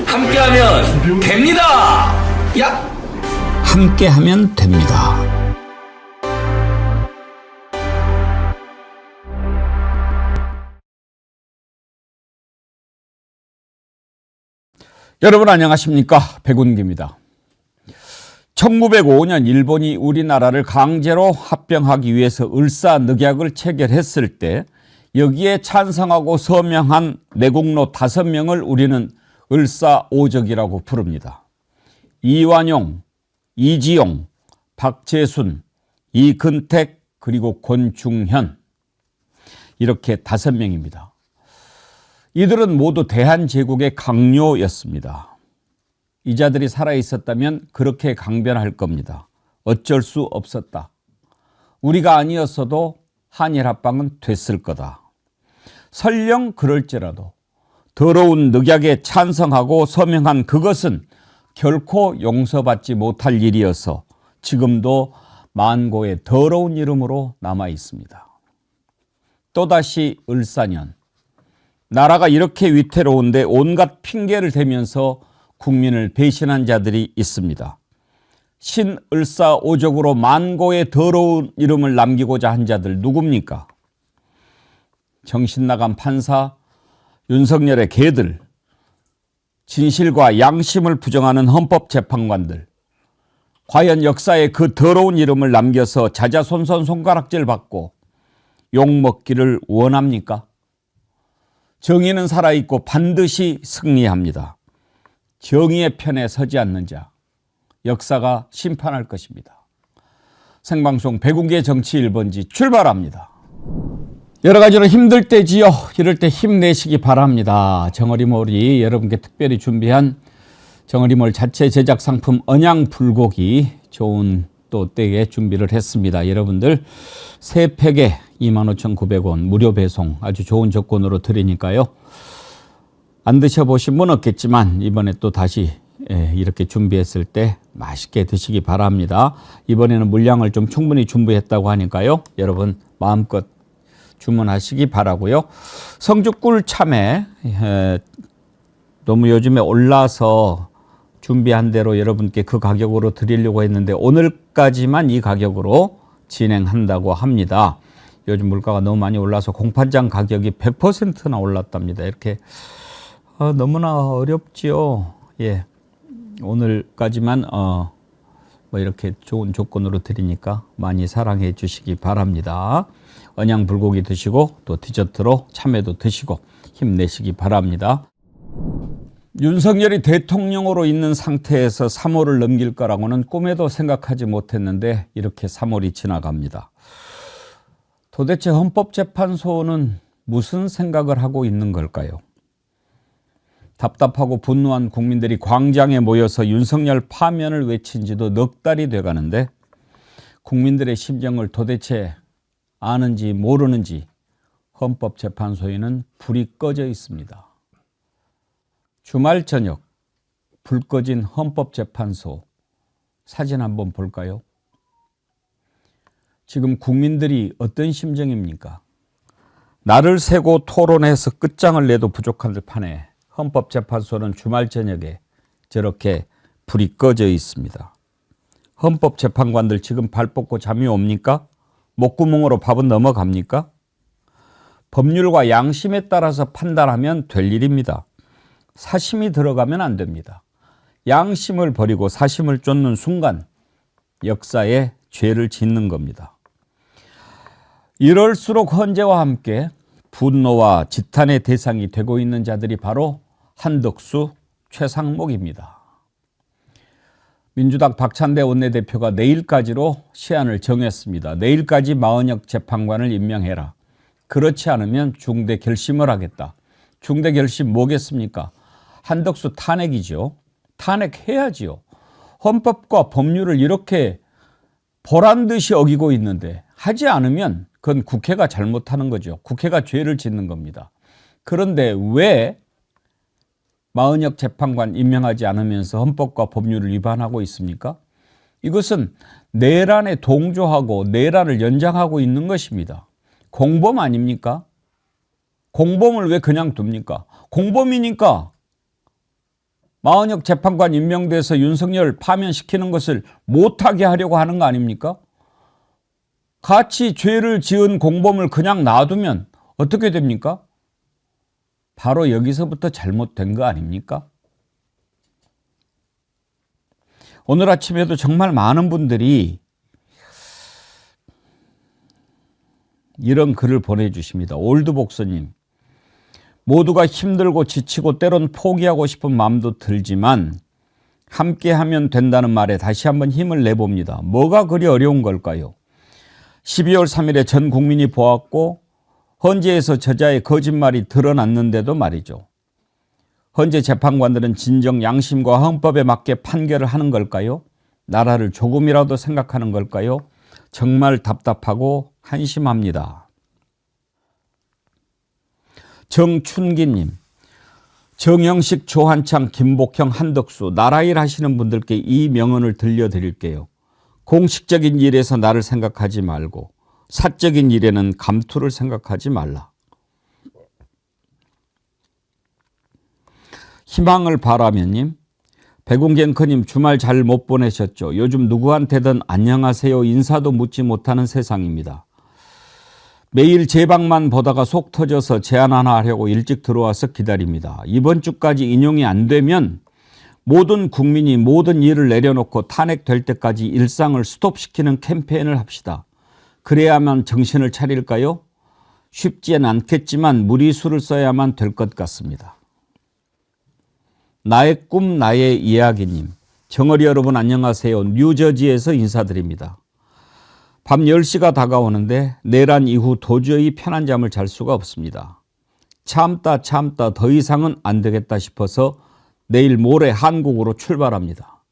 함께하면 됩니다. 야! 함께하면 됩니다. 여러분 안녕하십니까? 백운기입니다. 1905년 일본이 우리나라를 강제로 합병하기 위해서 을사늑약을 체결했을 때 여기에 찬성하고 서명한 내국노 5명을 우리는 을사오적이라고 부릅니다. 이완용, 이지용, 박재순, 이근택 그리고 권중현 이렇게 5명입니다. 이들은 모두 대한제국의 강요였습니다. 이 자들이 살아있었다면 그렇게 강변할 겁니다. 어쩔 수 없었다. 우리가 아니었어도 한일합방은 됐을 거다. 설령 그럴지라도 더러운 늑약에 찬성하고 서명한 그것은 결코 용서받지 못할 일이어서 지금도 만고의 더러운 이름으로 남아 있습니다. 또다시 을사년. 나라가 이렇게 위태로운데 온갖 핑계를 대면서 국민을 배신한 자들이 있습니다. 신을사오적으로 만고의 더러운 이름을 남기고자 한 자들 누굽니까? 정신나간 판사, 윤석열의 개들, 진실과 양심을 부정하는 헌법재판관들, 과연 역사에 그 더러운 이름을 남겨서 자자손손 손가락질 받고 욕먹기를 원합니까? 정의는 살아있고 반드시 승리합니다. 정의의 편에 서지 않는 자, 역사가 심판할 것입니다. 생방송 백운기의 정치 1번지 출발합니다. 여러 가지로 힘들 때지요. 이럴 때 힘내시기 바랍니다. 정어리몰이 여러분께 특별히 준비한 정어리몰 자체 제작 상품 언양불고기 좋은 또 때에 준비를 했습니다. 여러분들 3팩에 25,900원 무료 배송 아주 좋은 조건으로 드리니까요. 안 드셔보신 분 없겠지만 이번에 또 다시 이렇게 준비했을 때 맛있게 드시기 바랍니다. 이번에는 물량을 좀 충분히 준비했다고 하니까요. 여러분 마음껏 주문하시기 바라고요. 성주꿀 참외 너무 요즘에 올라서 준비한 대로 여러분께 그 가격으로 드리려고 했는데 오늘까지만 이 가격으로 진행한다고 합니다. 요즘 물가가 너무 많이 올라서 공판장 가격이 100%나 올랐답니다. 이렇게 너무나 어렵지요. 예, 오늘까지만 뭐 이렇게 좋은 조건으로 드리니까 많이 사랑해 주시기 바랍니다. 언양 불고기 드시고 또 디저트로 참외도 드시고 힘내시기 바랍니다. 윤석열이 대통령으로 있는 상태에서 3월을 넘길 거라고는 꿈에도 생각하지 못했는데 이렇게 3월이 지나갑니다. 도대체 헌법재판소는 무슨 생각을 하고 있는 걸까요? 답답하고 분노한 국민들이 광장에 모여서 윤석열 파면을 외친 지도 넉 달이 돼가는데 국민들의 심정을 도대체 아는지 모르는지 헌법재판소에는 불이 꺼져 있습니다. 주말 저녁 불 꺼진 헌법재판소 사진 한번 볼까요? 지금 국민들이 어떤 심정입니까? 날을 새고 토론해서 끝장을 내도 부족한 판에 헌법재판소는 주말 저녁에 저렇게 불이 꺼져 있습니다. 헌법재판관들 지금 발 뻗고 잠이 옵니까? 목구멍으로 밥은 넘어갑니까? 법률과 양심에 따라서 판단하면 될 일입니다. 사심이 들어가면 안 됩니다. 양심을 버리고 사심을 쫓는 순간 역사에 죄를 짓는 겁니다. 이럴수록 헌재와 함께 분노와 지탄의 대상이 되고 있는 자들이 바로 한덕수, 최상목입니다. 민주당 박찬대 원내대표가 내일까지로 시한을 정했습니다. 내일까지 마은혁 재판관을 임명해라. 그렇지 않으면 중대 결심을 하겠다. 중대 결심 뭐겠습니까? 한덕수 탄핵이죠. 탄핵해야지요. 헌법과 법률을 이렇게 보란듯이 어기고 있는데 하지 않으면 그건 국회가 잘못하는 거죠. 국회가 죄를 짓는 겁니다. 그런데 왜 마은혁 재판관 임명하지 않으면서 헌법과 법률을 위반하고 있습니까? 이것은 내란에 동조하고 내란을 연장하고 있는 것입니다. 공범 아닙니까? 공범을 왜 그냥 둡니까? 공범이니까 마은혁 재판관 임명돼서 윤석열 파면시키는 것을 못하게 하려고 하는 거 아닙니까? 같이 죄를 지은 공범을 그냥 놔두면 어떻게 됩니까? 바로 여기서부터 잘못된 거 아닙니까? 오늘 아침에도 정말 많은 분들이 이런 글을 보내주십니다. 올드복서님, 모두가 힘들고 지치고 때론 포기하고 싶은 마음도 들지만 함께하면 된다는 말에 다시 한번 힘을 내봅니다. 뭐가 그리 어려운 걸까요? 12월 3일에 전 국민이 보았고 헌재에서 저자의 거짓말이 드러났는데도 말이죠. 헌재 재판관들은 진정 양심과 헌법에 맞게 판결을 하는 걸까요? 나라를 조금이라도 생각하는 걸까요? 정말 답답하고 한심합니다. 정춘기님, 정영식, 조한창, 김복형, 한덕수, 나라일 하시는 분들께 이 명언을 들려드릴게요. 공식적인 일에서 나를 생각하지 말고 사적인 일에는 감투를 생각하지 말라. 희망을 바라면님, 백운경커님 주말 잘 못 보내셨죠? 요즘 누구한테든 안녕하세요 인사도 묻지 못하는 세상입니다. 매일 제 방만 보다가 속 터져서 제안 하나 하려고 일찍 들어와서 기다립니다. 이번 주까지 인용이 안 되면 모든 국민이 모든 일을 내려놓고 탄핵될 때까지 일상을 스톱시키는 캠페인을 합시다. 그래야만 정신을 차릴까요? 쉽지는 않겠지만 무리수를 써야만 될 것 같습니다. 나의 꿈 나의 이야기님, 정어리 여러분 안녕하세요. 뉴저지에서 인사드립니다. 밤 10시가 다가오는데 내란 이후 도저히 편한 잠을 잘 수가 없습니다. 참다 더 이상은 안 되겠다 싶어서 내일 모레 한국으로 출발합니다.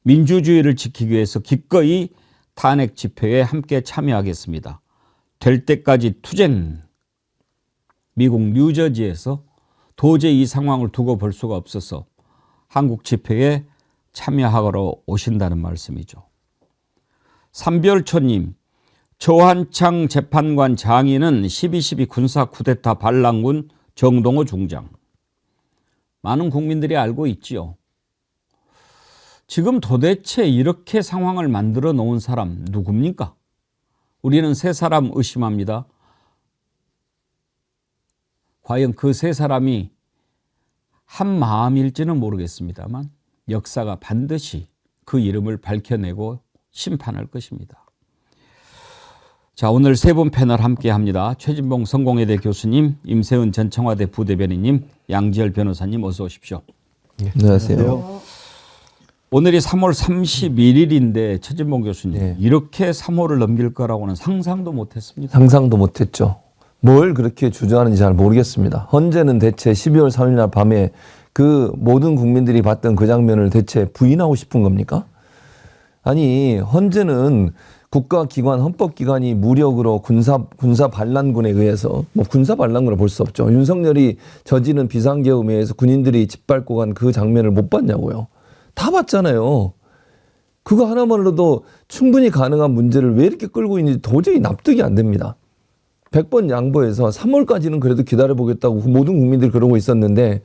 민주주의를 지키기 위해서 기꺼이 탄핵 집회에 함께 참여하겠습니다. 될 때까지 투쟁. 미국 뉴저지에서 도저히 이 상황을 두고 볼 수가 없어서 한국 집회에 참여하러 오신다는 말씀이죠. 삼별초님, 조한창 재판관 장인은 12.12 군사 쿠데타 반란군 정동호 중장. 많은 국민들이 알고 있지요. 지금 도대체 이렇게 상황을 만들어 놓은 사람 누굽니까? 우리는 세 사람 의심합니다. 과연 그 세 사람이 한 마음일지는 모르겠습니다만 역사가 반드시 그 이름을 밝혀내고 심판할 것입니다. 자, 오늘 세 분 패널 함께 합니다. 최진봉 성공회대 교수님, 임세은 전 청와대 부대변인님, 양지열 변호사님 어서 오십시오. 네, 안녕하세요. 오늘이 3월 31일인데 최진봉 교수님, 네. 이렇게 3월을 넘길 거라고는 상상도 못했습니다. 상상도 못했죠. 뭘 그렇게 주장하는지 잘 모르겠습니다. 헌재는 대체 12월 3일 날 밤에 그 모든 국민들이 봤던 그 장면을 대체 부인하고 싶은 겁니까? 아니, 헌재는 국가기관, 헌법기관이 무력으로 군사 반란군에 의해서, 군사 반란군을 볼 수 없죠. 윤석열이 저지른 비상계엄에 의해서 군인들이 짓밟고 간 그 장면을 못 봤냐고요. 다 봤잖아요. 그거 하나만으로도 충분히 가능한 문제를 왜 이렇게 끌고 있는지 도저히 납득이 안 됩니다. 100번 양보해서 3월까지는 그래도 기다려보겠다고 모든 국민들이 그러고 있었는데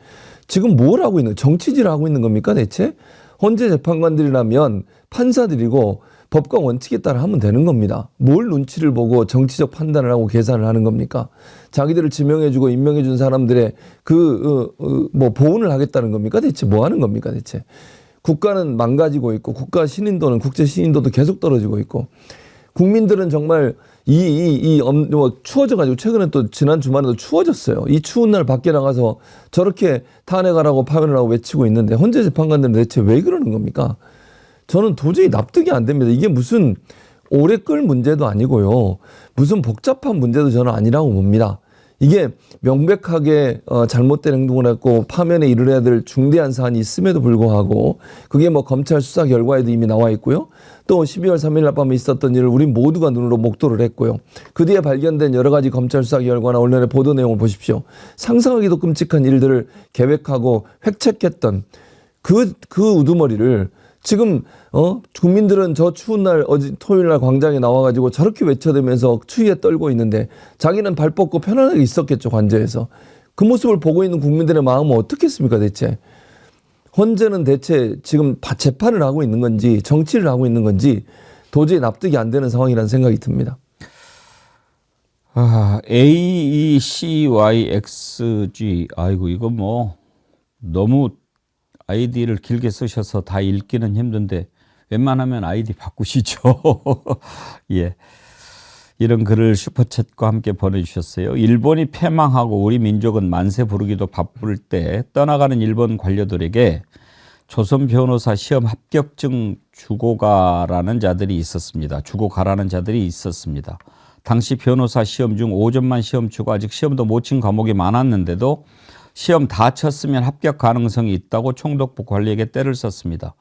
지금 뭘 하고 있는, 정치질을 하고 있는 겁니까 대체? 헌재 재판관들이라면 판사들이고 법과 원칙에 따라 하면 되는 겁니다. 뭘 눈치를 보고 정치적 판단을 하고 계산을 하는 겁니까? 자기들을 지명해주고 임명해준 사람들의 보훈을 하겠다는 겁니까? 대체 뭐 하는 겁니까 대체? 국가는 망가지고 있고 국가 신인도는 국제 신인도도 계속 떨어지고 있고 국민들은 정말 추워져가지고 최근에 또 지난 주말에도 추워졌어요. 이 추운 날 밖에 나가서 저렇게 탄핵하라고 파면을 하고 외치고 있는데 헌재 재판관들은 대체 왜 그러는 겁니까? 저는 도저히 납득이 안 됩니다. 이게 무슨 오래 끌 문제도 아니고요. 무슨 복잡한 문제도 저는 아니라고 봅니다. 이게 명백하게 잘못된 행동을 했고 파면에 이르러야 될 중대한 사안이 있음에도 불구하고 그게 검찰 수사 결과에도 이미 나와 있고요. 또 12월 3일 날 밤에 있었던 일을 우리 모두가 눈으로 목도를 했고요. 그 뒤에 발견된 여러 가지 검찰 수사 결과나 언론의 보도 내용을 보십시오. 상상하기도 끔찍한 일들을 계획하고 획책했던 그 우두머리를 지금 국민들은 저 추운 날 어제 토요일 날 광장에 나와가지고 저렇게 외쳐대면서 추위에 떨고 있는데 자기는 발 뻗고 편안하게 있었겠죠. 관저에서. 그 모습을 보고 있는 국민들의 마음은 어떻겠습니까 대체? 헌재는 대체 지금 재판을 하고 있는 건지 정치를 하고 있는 건지 도저히 납득이 안 되는 상황이라는 생각이 듭니다. AECYXG 아이고 이거 뭐 너무 아이디를 길게 쓰셔서 다 읽기는 힘든데 웬만하면 아이디 바꾸시죠. 예. 이런 글을 슈퍼챗과 함께 보내주셨어요. 일본이 패망하고 우리 민족은 만세 부르기도 바쁠 때 떠나가는 일본 관료들에게 조선 변호사 시험 합격증 주고 가라는 자들이 있었습니다. 주고 가라는 자들이 있었습니다. 당시 변호사 시험 중 5점만 시험 치고 아직 시험도 못 친 과목이 많았는데도 시험 다 쳤으면 합격 가능성이 있다고 총독부 관리에게 떼를 썼습니다.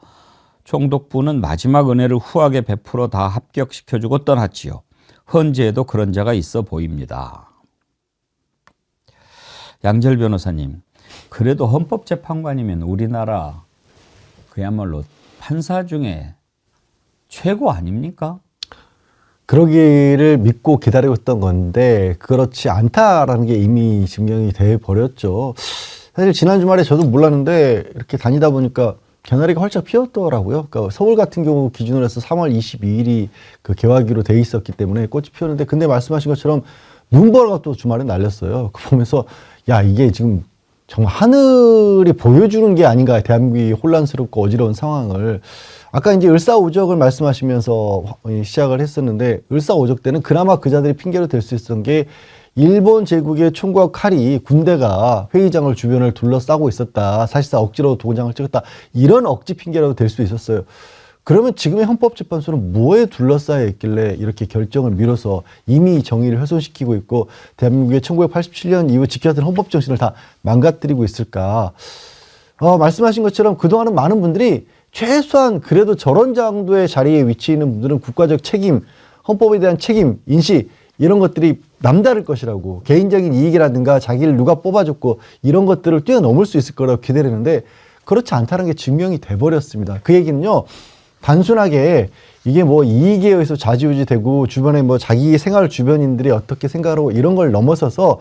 총독부는 마지막 은혜를 후하게 베풀어 다 합격시켜주고 떠났지요. 헌재에도 그런 자가 있어 보입니다. 양절 변호사님, 그래도 헌법재판관이면 우리나라 그야말로 판사 중에 최고 아닙니까? 그러기를 믿고 기다리고 있던 건데 그렇지 않다라는 게 이미 증명이 돼 버렸죠. 사실 지난 주말에 저도 몰랐는데 이렇게 다니다 보니까 개나리가 활짝 피었더라고요. 그러니까 서울 같은 경우 기준으로 해서 3월 22일이 그 개화기로 돼 있었기 때문에 꽃이 피었는데 근데 말씀하신 것처럼 눈보라가 또 주말에 날렸어요. 그 보면서 야 이게 지금 정말 하늘이 보여주는 게 아닌가 대한민국이 혼란스럽고 어지러운 상황을 아까 이제 을사오적을 말씀하시면서 시작을 했었는데 을사오적 때는 그나마 그 자들이 핑계로 될 수 있었던 게 일본 제국의 총과 칼이 군대가 회의장을 주변을 둘러싸고 있었다. 사실상 억지로 도장을 찍었다. 이런 억지 핑계라도 될 수 있었어요. 그러면 지금의 헌법재판소는 뭐에 둘러싸여 있길래 이렇게 결정을 미뤄서 이미 정의를 훼손시키고 있고 대한민국의 1987년 이후 지켜왔던 헌법 정신을 다 망가뜨리고 있을까. 말씀하신 것처럼 그동안은 많은 분들이 최소한 그래도 저런 정도의 자리에 위치해 있는 분들은 국가적 책임, 헌법에 대한 책임, 인식 이런 것들이 남다를 것이라고 개인적인 이익이라든가 자기를 누가 뽑아줬고 이런 것들을 뛰어넘을 수 있을 거라고 기대를 했는데 그렇지 않다는 게 증명이 돼버렸습니다. 그 얘기는요. 단순하게 이게 뭐 이익에 의해서 좌지우지 되고 주변에 뭐 자기 생활 주변인들이 어떻게 생각하고 이런 걸 넘어서서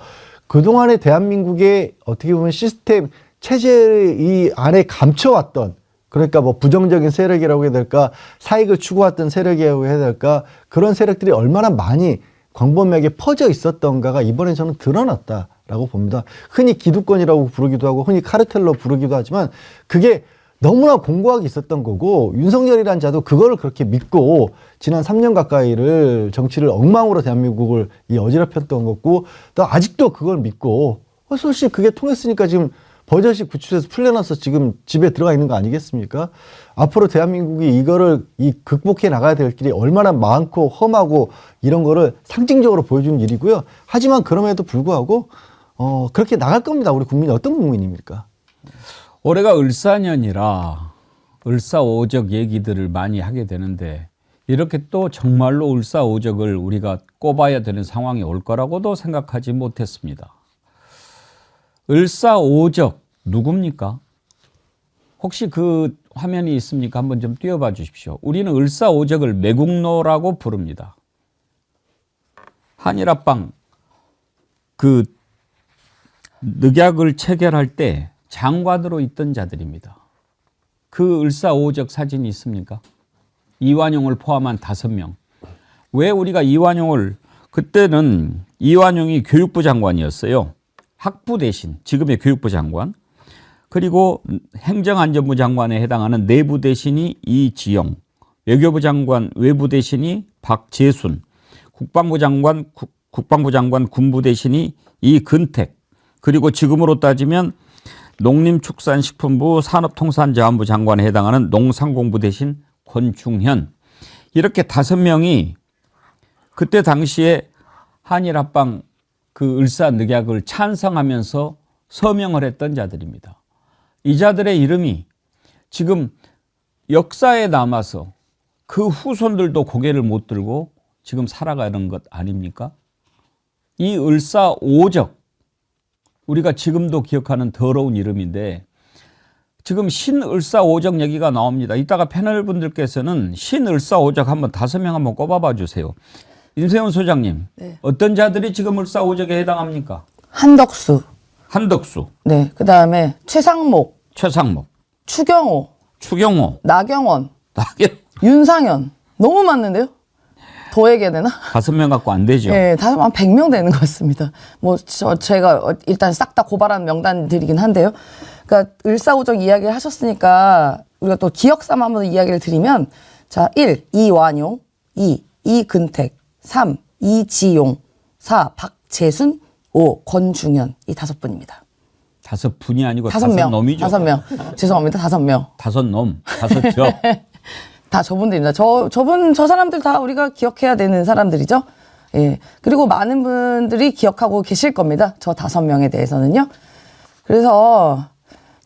그동안의 대한민국의 어떻게 보면 시스템 체제 이 안에 감춰왔던 그러니까 뭐 부정적인 세력이라고 해야 될까 사익을 추구했던 세력이라고 해야 될까 그런 세력들이 얼마나 많이 광범위하게 퍼져 있었던가가 이번에 저는 드러났다라고 봅니다. 흔히 기득권이라고 부르기도 하고 흔히 카르텔로 부르기도 하지만 그게 너무나 공고하게 있었던 거고 윤석열이라는 자도 그거를 그렇게 믿고 지난 3년 가까이를 정치를 엉망으로 대한민국을 어지럽혔던 거고 또 아직도 그걸 믿고 솔직히 그게 통했으니까 지금 버젓이 구출해서 풀려나서 지금 집에 들어가 있는 거 아니겠습니까? 앞으로 대한민국이 이거를 극복해 나가야 될 길이 얼마나 많고 험하고 이런 거를 상징적으로 보여주는 일이고요. 하지만 그럼에도 불구하고 그렇게 나갈 겁니다. 우리 국민이 어떤 국민입니까? 올해가 을사년이라 을사오적 얘기들을 많이 하게 되는데 이렇게 또 정말로 을사오적을 우리가 꼽아야 되는 상황이 올 거라고도 생각하지 못했습니다. 을사오적 누굽니까? 혹시 그 화면이 있습니까? 한번 좀 띄워봐 주십시오. 우리는 을사오적을 매국노라고 부릅니다. 한일합방 그 늑약을 체결할 때 장관으로 있던 자들입니다. 그 을사오적 사진이 있습니까? 이완용을 포함한 5명. 왜 우리가 이완용을 그때는 이완용이 교육부 장관이었어요. 학부 대신 지금의 교육부 장관 그리고 행정안전부 장관에 해당하는 내부 대신이 이지영 외교부 장관 외부 대신이 박재순 국방부 장관 군부 대신이 이근택 그리고 지금으로 따지면 농림축산식품부 산업통상자원부 장관에 해당하는 농상공부 대신 권충현 이렇게 5명이 그때 당시에 한일합방 그 을사늑약을 찬성하면서 서명을 했던 자들입니다. 이 자들의 이름이 지금 역사에 남아서 그 후손들도 고개를 못 들고 지금 살아가는 것 아닙니까? 이 을사오적 우리가 지금도 기억하는 더러운 이름인데 지금 신을사오적 얘기가 나옵니다. 이따가 패널 분들께서는 신을사오적 한번 5명 한번 꼽아봐 주세요. 임세훈 소장님, 네. 어떤 자들이 지금 을사오적에 해당합니까? 한덕수. 한덕수, 네. 그 다음에 최상목. 최상목, 추경호, 나경원, 윤상현. 너무 많는데요? 더 얘기해야 되나? 5명 갖고 안 되죠. 네, 한 100명 되는 것 같습니다. 뭐, 제가 일단 싹 다 고발한 명단들이긴 한데요. 그러니까, 을사오적 이야기를 하셨으니까, 우리가 또 기억 삼아 한번 이야기를 드리면, 자, 1. 이완용, 2. 이근택, 3. 이지용, 4. 박재순, 5. 권중현. 이 5분입니다. 5분이 아니고 5명. 5놈이죠. 5명. 죄송합니다. 5명. 5놈, 5적. 다 저분들입니다. 저 사람들 다 우리가 기억해야 되는 사람들이죠. 예. 그리고 많은 분들이 기억하고 계실 겁니다. 저 5명에 대해서는요. 그래서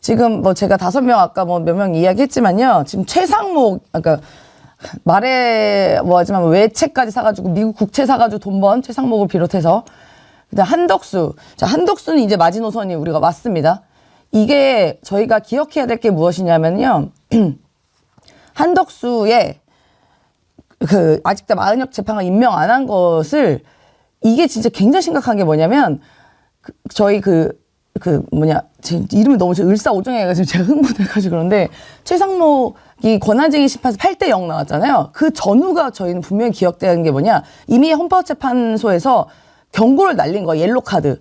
지금 뭐 제가 5명 아까 뭐 몇 명 이야기했지만요. 지금 최상목, 그러니까 말에 뭐 하지만 외채까지 사가지고 미국 국채 사가지고 돈 번 최상목을 비롯해서 그다음 한덕수. 자, 한덕수는 이제 마지노선이 우리가 왔습니다. 이게 저희가 기억해야 될 게 무엇이냐면요. 한덕수의 아직도 마은혁 재판관 임명 안 한 것을 이게 진짜 굉장히 심각한 게 뭐냐면 저희 제 이름이 너무 을사오정해가지고 제가 흥분해가지고 그런데 최상목이 권한쟁의 심판에서 8대0 나왔잖아요. 그 전후가 저희는 분명히 기억되는 게 뭐냐. 이미 헌법재판소에서 경고를 날린 거예요. 옐로카드.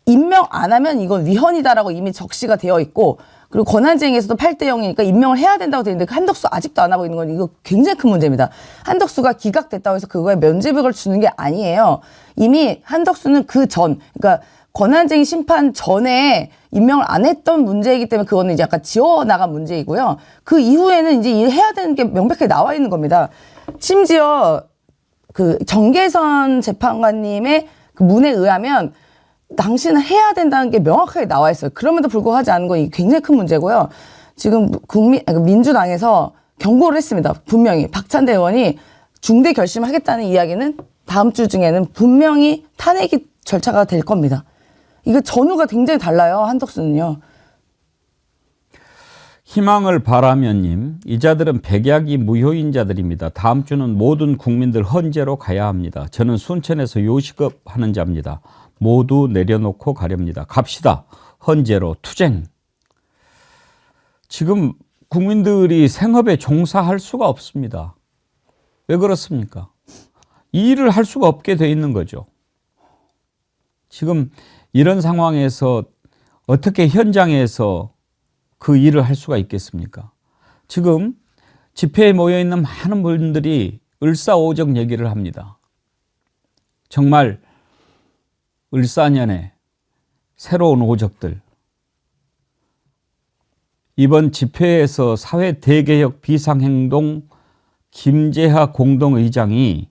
임명 안 하면 이건 위헌이다라고 이미 적시가 되어 있고 그리고 권한쟁의에서도 8대0이니까 임명을 해야 된다고 되어 있는데 한덕수 아직도 안 하고 있는 건 이거 굉장히 큰 문제입니다. 한덕수가 기각됐다고 해서 그거에 면죄부를 주는 게 아니에요. 이미 한덕수는 그러니까 권한쟁의 심판 전에 임명을 안 했던 문제이기 때문에 그거는 이제 약간 지워나간 문제이고요. 그 이후에는 이제 해야 되는 게 명백하게 나와 있는 겁니다. 심지어 정계선 재판관님의 그 문에 의하면 당신은 해야 된다는 게 명확하게 나와 있어요. 그럼에도 불구하고 하지 않은 건 굉장히 큰 문제고요. 지금 민주당에서 경고를 했습니다. 분명히 박찬대 의원이 중대 결심을 하겠다는 이야기는 다음 주 중에는 분명히 탄핵이 절차가 될 겁니다. 이거 전후가 굉장히 달라요. 한덕수는요. 희망을 바라면님, 이 자들은 백약이 무효인 자들입니다. 다음 주는 모든 국민들 헌재로 가야 합니다. 저는 순천에서 요식업 하는 자입니다. 모두 내려놓고 가렵니다. 갑시다. 헌재로 투쟁. 지금 국민들이 생업에 종사할 수가 없습니다. 왜 그렇습니까? 이 일을 할 수가 없게 돼 있는 거죠. 지금 이런 상황에서 어떻게 현장에서 그 일을 할 수가 있겠습니까? 지금 집회에 모여 있는 많은 분들이 을사오적 얘기를 합니다. 정말 을사년의 새로운 오적들. 이번 집회에서 사회 대개혁 비상행동 김재하 공동의장이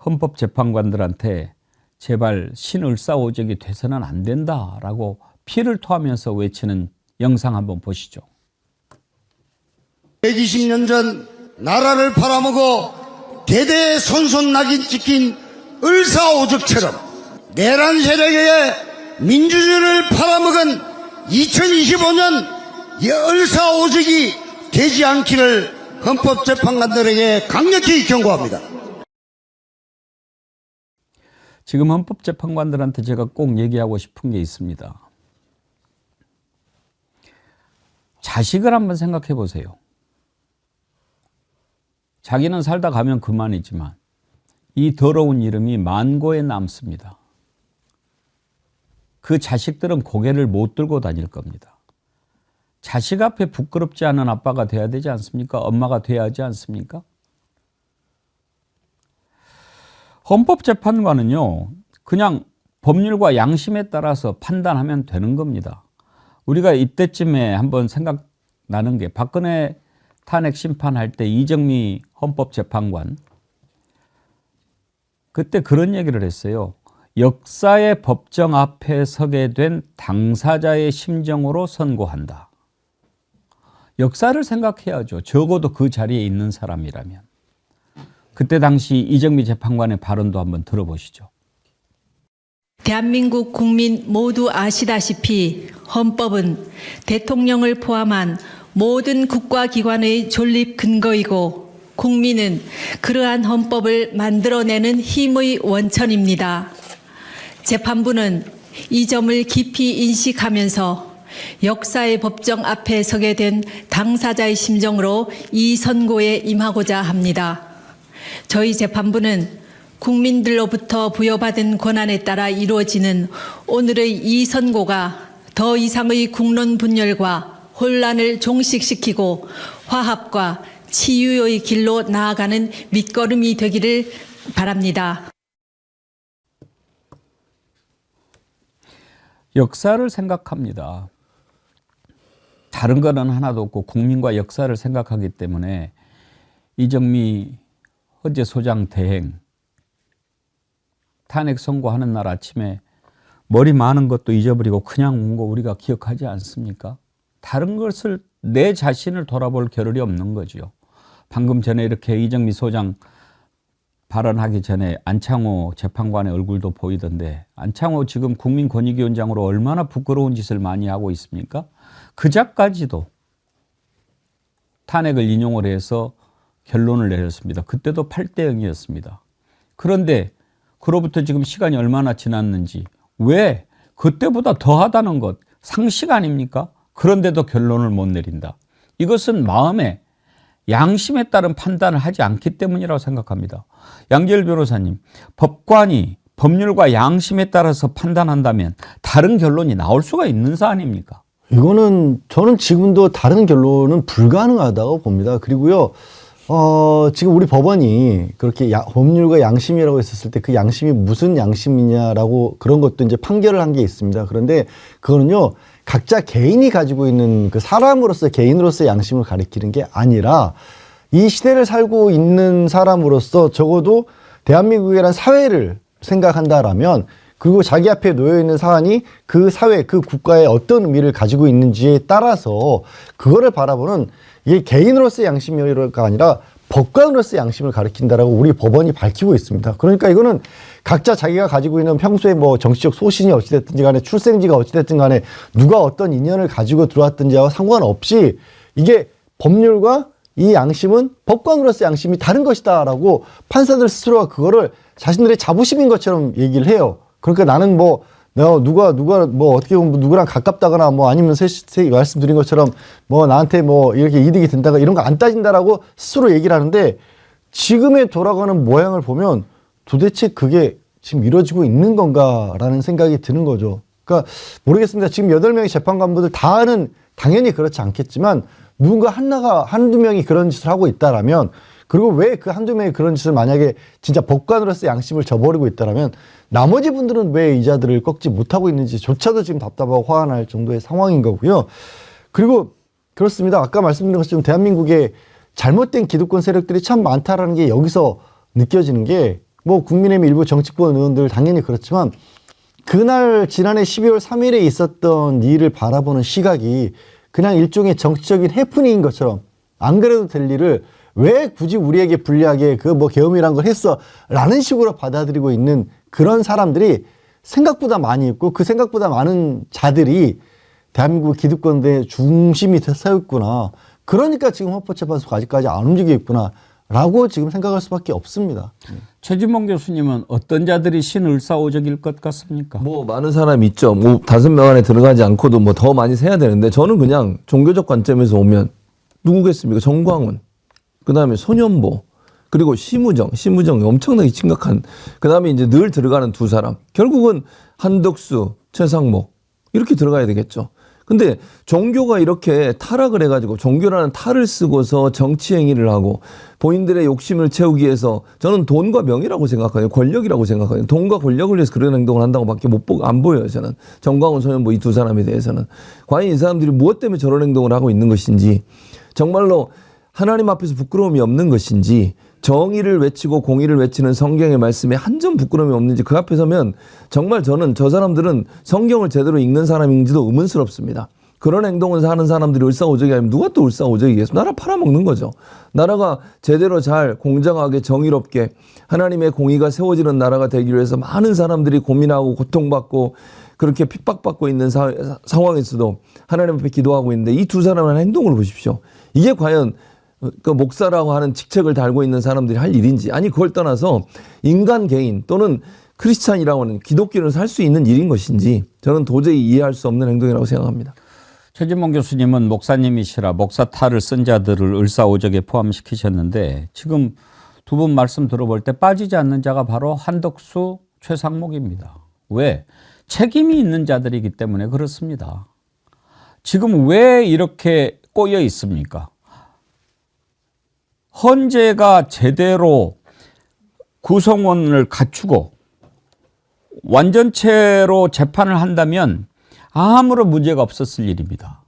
헌법재판관들한테 제발 신을사오적이 돼서는 안 된다라고 피를 토하면서 외치는 영상 한번 보시죠. 120년 전 나라를 팔아먹어 대대의 손손낙인 찍힌 을사오적처럼 내란 세력의 민주주의를 팔아먹은 2025년 을사오적이 되지 않기를 헌법재판관들에게 강력히 경고합니다. 지금 헌법재판관들한테 제가 꼭 얘기하고 싶은 게 있습니다. 자식을 한번 생각해 보세요. 자기는 살다 가면 그만이지만 이 더러운 이름이 만고에 남습니다. 그 자식들은 고개를 못 들고 다닐 겁니다. 자식 앞에 부끄럽지 않은 아빠가 돼야 되지 않습니까? 엄마가 돼야 하지 않습니까? 헌법재판관은요, 그냥 법률과 양심에 따라서 판단하면 되는 겁니다. 우리가 이때쯤에 한번 생각나는 게 박근혜 탄핵 심판할 때 이정미 헌법재판관 그때 그런 얘기를 했어요. 역사의 법정 앞에 서게 된 당사자의 심정으로 선고한다. 역사를 생각해야죠. 적어도 그 자리에 있는 사람이라면. 그때 당시 이정미 재판관의 발언도 한번 들어보시죠. 대한민국 국민 모두 아시다시피 헌법은 대통령을 포함한 모든 국가기관의 존립 근거이고 국민은 그러한 헌법을 만들어내는 힘의 원천입니다. 재판부는 이 점을 깊이 인식하면서 역사의 법정 앞에 서게 된 당사자의 심정으로 이 선고에 임하고자 합니다. 저희 재판부는 국민들로부터 부여받은 권한에 따라 이루어지는 오늘의 이 선고가 더 이상의 국론 분열과 혼란을 종식시키고 화합과 치유의 길로 나아가는 밑거름이 되기를 바랍니다. 역사를 생각합니다. 다른 거는 하나도 없고 국민과 역사를 생각하기 때문에 이정미 헌재 소장 대행 탄핵 선고하는 날 아침에 머리 많은 것도 잊어버리고 그냥 온 거 우리가 기억하지 않습니까? 다른 것을 내 자신을 돌아볼 겨를이 없는 거죠. 방금 전에 이렇게 이정미 소장 발언하기 전에 안창호 재판관의 얼굴도 보이던데 안창호 지금 국민권익위원장으로 얼마나 부끄러운 짓을 많이 하고 있습니까? 그자까지도 탄핵을 인용을 해서 결론을 내렸습니다. 그때도 8대 0이었습니다. 그런데 그로부터 지금 시간이 얼마나 지났는지 왜 그때보다 더하다는 것 상식 아닙니까? 그런데도 결론을 못 내린다. 이것은 마음에 양심에 따른 판단을 하지 않기 때문이라고 생각합니다. 양재열 변호사님, 법관이 법률과 양심에 따라서 판단한다면 다른 결론이 나올 수가 있는 사안입니까? 이거는 저는 지금도 다른 결론은 불가능하다고 봅니다. 그리고요, 지금 우리 법원이 그렇게 법률과 양심이라고 했었을 때 그 양심이 무슨 양심이냐라고 그런 것도 이제 판결을 한 게 있습니다. 그런데 그거는요, 각자 개인이 가지고 있는 그 사람으로서 개인으로서의 양심을 가리키는 게 아니라 이 시대를 살고 있는 사람으로서 적어도 대한민국이라는 사회를 생각한다라면 그리고 자기 앞에 놓여 있는 사안이 그 사회, 그 국가에 어떤 의미를 가지고 있는지에 따라서 그거를 바라보는 이게 개인으로서의 양심이가 아니라 법관으로서의 양심을 가리킨다라고 우리 법원이 밝히고 있습니다. 그러니까 이거는 각자 자기가 가지고 있는 평소에 뭐 정치적 소신이 어찌됐든지 간에 출생지가 어찌됐든 간에 누가 어떤 인연을 가지고 들어왔든지와 상관없이 이게 법률과 이 양심은 법관으로서의 양심이 다른 것이다라고 판사들 스스로가 그거를 자신들의 자부심인 것처럼 얘기를 해요. 그러니까 나는 뭐 내가 누가 뭐 어떻게 보면 누구랑 가깝다거나 뭐 아니면 말씀드린 것처럼 뭐 나한테 뭐 이렇게 이득이 된다거나 이런 거 안 따진다라고 스스로 얘기를 하는데 지금에 돌아가는 모양을 보면 도대체 그게 지금 이루어지고 있는 건가라는 생각이 드는 거죠. 그러니까 모르겠습니다. 지금 8명의 재판관분들 다는 당연히 그렇지 않겠지만 누군가 한두 명이 그런 짓을 하고 있다라면 그리고 왜 그 한두 명이 그런 짓을 만약에 진짜 법관으로서 양심을 저버리고 있다라면 나머지 분들은 왜 이자들을 꺾지 못하고 있는지조차도 지금 답답하고 화가 날 정도의 상황인 거고요. 그리고 그렇습니다. 아까 말씀드린 것처럼 대한민국에 잘못된 기득권 세력들이 참 많다라는 게 여기서 느껴지는 게 뭐 국민의힘 일부 정치권 의원들 당연히 그렇지만 그날 지난해 12월 3일에 있었던 일을 바라보는 시각이 그냥 일종의 정치적인 해프닝인 것처럼 안 그래도 될 일을 왜 굳이 우리에게 불리하게 그 뭐 계엄이란 걸 했어 라는 식으로 받아들이고 있는 그런 사람들이 생각보다 많이 있고 그 생각보다 많은 자들이 대한민국 기득권의 중심이 서 있구나. 그러니까 지금 헌법재판소가 아직까지 안 움직이고 있구나 라고 지금 생각할 수밖에 없습니다. 최진봉 교수님은 어떤 자들이 신을사오적일 것 같습니까? 뭐 많은 사람이 있죠. 뭐 5명 안에 들어가지 않고도 뭐 더 많이 세야 되는데 저는 그냥 종교적 관점에서 오면 누구겠습니까? 정광훈, 그다음에 손연보, 그리고 심우정 엄청나게 심각한. 그다음에 이제 늘 들어가는 두 사람. 결국은 한덕수, 최상목 이렇게 들어가야 되겠죠. 근데 종교가 이렇게 타락을 해가지고 종교라는 탈을 쓰고서 정치 행위를 하고 본인들의 욕심을 채우기 위해서 저는 돈과 명예라고 생각해요. 권력이라고 생각해요. 돈과 권력을 위해서 그런 행동을 한다고밖에 안 보여요. 저는 정광훈, 손현보 이 두 사람에 대해서는 과연 이 사람들이 무엇 때문에 저런 행동을 하고 있는 것인지, 정말로 하나님 앞에서 부끄러움이 없는 것인지, 정의를 외치고 공의를 외치는 성경의 말씀에 한 점 부끄러움이 없는지, 그 앞에 서면 정말 저는 저 사람들은 성경을 제대로 읽는 사람인지도 의문스럽습니다. 그런 행동을 하는 사람들이 을사오적이 아니면 누가 또 을사오적이겠습니까? 나라 팔아먹는 거죠. 나라가 제대로 잘 공정하게 정의롭게 하나님의 공의가 세워지는 나라가 되기 위해서 많은 사람들이 고민하고 고통받고 그렇게 핍박받고 있는 상황에서도 하나님 앞에 기도하고 있는데 이 두 사람의 행동을 보십시오. 이게 과연 그 목사라고 하는 직책을 달고 있는 사람들이 할 일인지, 아니 그걸 떠나서 인간 개인 또는 크리스찬이라고 하는 기독교를 살 수 있는 일인 것인지 저는 도저히 이해할 수 없는 행동이라고 생각합니다. 최진봉 교수님은 목사님이시라 목사탈을 쓴 자들을 을사오적에 포함시키셨는데 지금 두 분 말씀 들어볼 때 빠지지 않는 자가 바로 한덕수, 최상목입니다. 왜? 책임이 있는 자들이기 때문에 그렇습니다. 지금 왜 이렇게 꼬여 있습니까? 헌재가 제대로 구성원을 갖추고 완전체로 재판을 한다면 아무런 문제가 없었을 일입니다.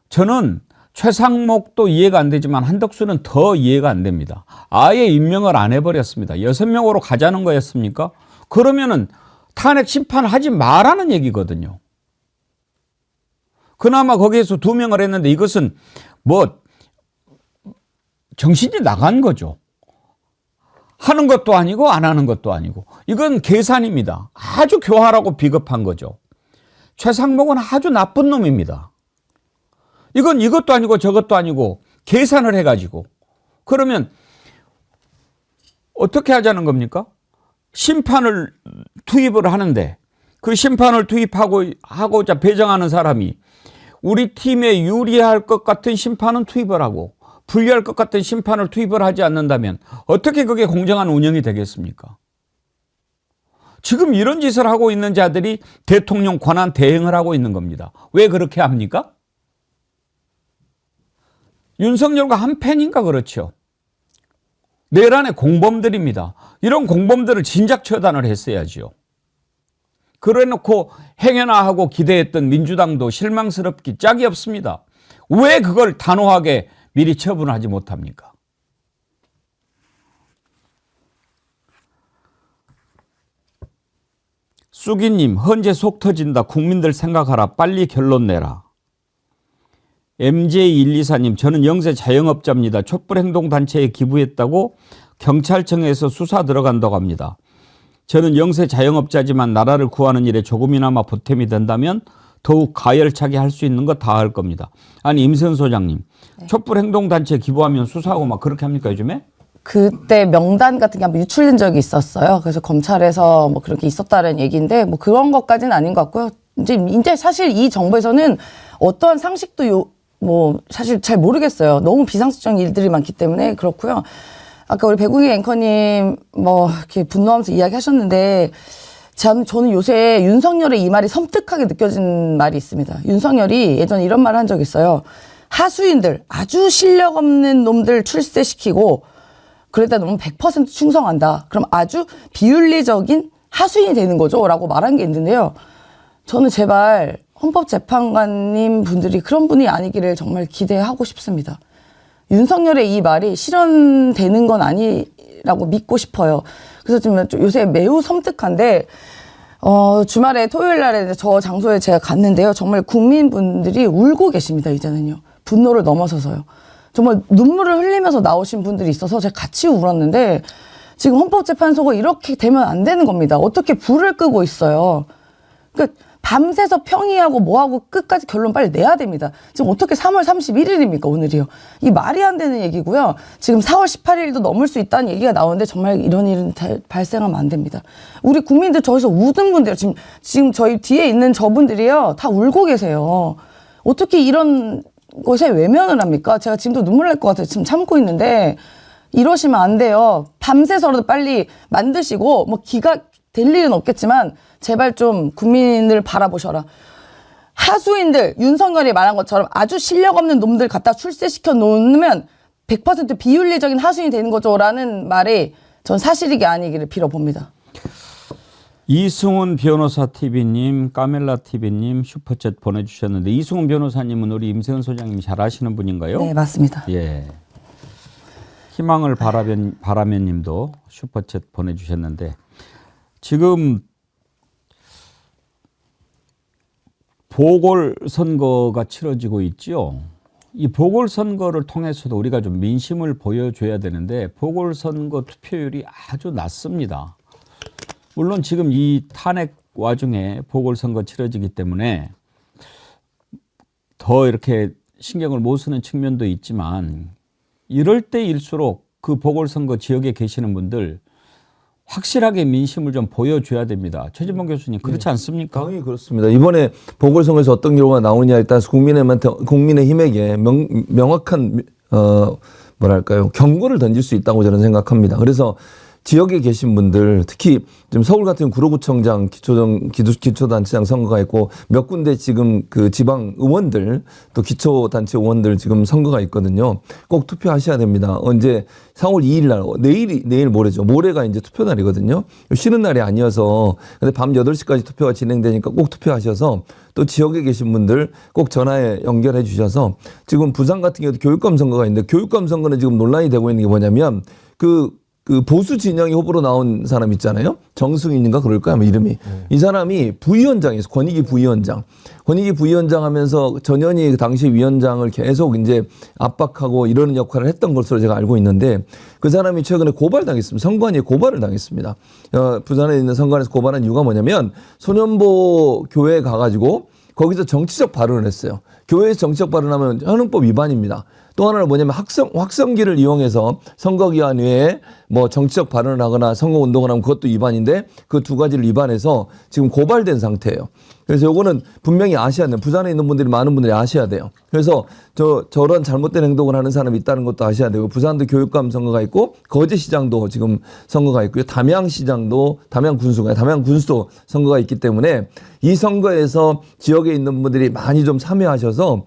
저는 최상목도 이해가 안 되지만 한덕수는 더 이해가 안 됩니다. 아예 임명을 안 해버렸습니다. 6명으로 가자는 거였습니까? 그러면은 탄핵 심판을 하지 말라는 얘기거든요. 그나마 거기에서 2명을 했는데 이것은 뭐 정신이 나간 거죠. 하는 것도 아니고 안 하는 것도 아니고 이건 계산입니다. 아주 교활하고 비겁한 거죠. 최상목은 아주 나쁜 놈입니다. 이건 이것도 아니고 저것도 아니고 계산을 해가지고 그러면 어떻게 하자는 겁니까? 심판을 투입을 하는데 그 심판을 투입하고자 배정하는 사람이 우리 팀에 유리할 것 같은 심판은 투입을 하고 불리할 것 같은 심판을 투입을 하지 않는다면 어떻게 그게 공정한 운영이 되겠습니까? 지금 이런 짓을 하고 있는 자들이 대통령 권한 대행을 하고 있는 겁니다. 왜 그렇게 합니까? 윤석열과 한 팬인가 그렇죠. 내란의 공범들입니다. 이런 공범들을 진작 처단을 했어야지요. 그래놓고 행여나하고 기대했던 민주당도 실망스럽기 짝이 없습니다. 왜 그걸 단호하게 미리 처분을 하지 못합니까? 쑥이님, 헌재 속 터진다. 국민들 생각하라. 빨리 결론 내라. MJ124님, 저는 영세 자영업자입니다. 촛불행동단체에 기부했다고 경찰청에서 수사 들어간다고 합니다. 저는 영세 자영업자지만 나라를 구하는 일에 조금이나마 보탬이 된다면 더욱 가열차게 할 수 있는 거 다 할 겁니다. 아니 임세은 소장님, 네. 촛불행동단체에 기부하면 수사하고 막 그렇게 합니까 요즘에? 그때 명단 같은 게 한번 유출된 적이 있었어요. 그래서 검찰에서 뭐 그렇게 있었다는 얘기인데 뭐 그런 것까지는 아닌 것 같고요. 이제 사실 이 정부에서는 어떠한 상식도 뭐 사실 잘 모르겠어요. 너무 비상식적인 일들이 많기 때문에 그렇고요. 아까 우리 배국희 앵커님 뭐 이렇게 분노하면서 이야기하셨는데 저는 요새 윤석열의 이 말이 섬뜩하게 느껴진 말이 있습니다. 윤석열이 예전에 이런 말을 한 적이 있어요. 하수인들, 아주 실력 없는 놈들 출세시키고 그러다 보면 100% 충성한다. 그럼 아주 비윤리적인 하수인이 되는 거죠. 라고 말한 게 있는데요. 저는 제발 헌법재판관님 분들이 그런 분이 아니기를 정말 기대하고 싶습니다. 윤석열의 이 말이 실현되는 건 아니라고 믿고 싶어요. 그래서 좀 요새 매우 섬뜩한데 주말에 토요일 날에 저 장소에 제가 갔는데요. 정말 국민분들이 울고 계십니다. 이제는요. 분노를 넘어서서요. 정말 눈물을 흘리면서 나오신 분들이 있어서 제가 같이 울었는데 지금 헌법재판소가 이렇게 되면 안 되는 겁니다. 어떻게 불을 끄고 있어요. 그러니까 밤새서 평의하고 뭐하고 끝까지 결론 빨리 내야 됩니다. 지금 어떻게 3월 31일입니까 오늘이요. 이 말이 안 되는 얘기고요. 지금 4월 18일도 넘을 수 있다는 얘기가 나오는데 정말 이런 일은 발생하면 안 됩니다. 우리 국민들 저기서 우는 분들 지금 저희 뒤에 있는 저분들이요. 다 울고 계세요. 어떻게 이런 것에 외면을 합니까? 제가 지금도 눈물 날 것 같아요. 지금 참고 있는데 이러시면 안 돼요. 밤새서라도 빨리 만드시고 뭐 기가 될 일은 없겠지만 제발 좀 국민을 바라보셔라. 하수인들 윤석열이 말한 것처럼 아주 실력 없는 놈들 갖다 출세시켜 놓으면 100% 비윤리적인 하수인이 되는 거죠 라는 말이 전 사실이게 아니기를 빌어봅니다. 이승훈 변호사 TV님, 까멜라 TV님 슈퍼챗 보내주셨는데 이승훈 변호사님은 우리 임세은 소장님이 잘 아시는 분인가요? 네, 맞습니다. 예. 희망을 바라면 님도 슈퍼챗 보내주셨는데 지금 보궐선거가 치러지고 있죠. 이 보궐선거를 통해서도 우리가 좀 민심을 보여줘야 되는데 보궐선거 투표율이 아주 낮습니다. 물론 지금 이 탄핵 와중에 보궐선거 치러지기 때문에 더 이렇게 신경을 못 쓰는 측면도 있지만 이럴 때일수록 그 보궐선거 지역에 계시는 분들 확실하게 민심을 좀 보여줘야 됩니다. 최진봉 교수님 그렇지 않습니까? 당연히 그렇습니다. 이번에 보궐선거에서 어떤 결과가 나오냐에 따라서 국민의힘에게 명확한 뭐랄까요 경고를 던질 수 있다고 저는 생각합니다. 그래서 지역에 계신 분들 특히 지금 서울 같은 구로구청장 기초단체장 선거가 있고 몇 군데 지금 그 지방 의원들 또 기초단체 의원들 지금 선거가 있거든요. 꼭 투표하셔야 됩니다. 언제 4월 2일 날 내일 모레죠. 모레가 이제 투표 날이거든요. 쉬는 날이 아니어서 근데 밤 8시까지 투표가 진행되니까 꼭 투표하셔서 또 지역에 계신 분들 꼭 전화에 연결해 주셔서 지금 부산 같은 경우도 교육감 선거가 있는데 교육감 선거는 지금 논란이 되고 있는 게 뭐냐면 그 보수 진영이 후보로 나온 사람 있잖아요. 정승인인가 그럴 거야, 뭐 이름이. 이 사람이 부위원장이었어. 권익위 부위원장 하면서 전현희 그 당시 위원장을 계속 이제 압박하고 이러는 역할을 했던 것으로 제가 알고 있는데 그 사람이 최근에 고발당했습니다. 선관위에 고발을 당했습니다. 부산에 있는 선관위에서 고발한 이유가 뭐냐면 소년보 교회에 가가지고 거기서 정치적 발언을 했어요. 교회에서 정치적 발언하면 현행법 위반입니다. 또 하나는 뭐냐면 확성기를 이용해서 선거기간 외에 뭐 정치적 발언을 하거나 선거운동을 하면 그것도 위반인데 그 두 가지를 위반해서 지금 고발된 상태예요. 그래서 요거는 분명히 아셔야 돼요. 부산에 있는 분들이 많은 분들이 아셔야 돼요. 그래서 저런 잘못된 행동을 하는 사람이 있다는 것도 아셔야 되고 부산도 교육감 선거가 있고 거제시장도 지금 선거가 있고요. 담양시장도 담양군수도 선거가 있기 때문에 이 선거에서 지역에 있는 분들이 많이 좀 참여하셔서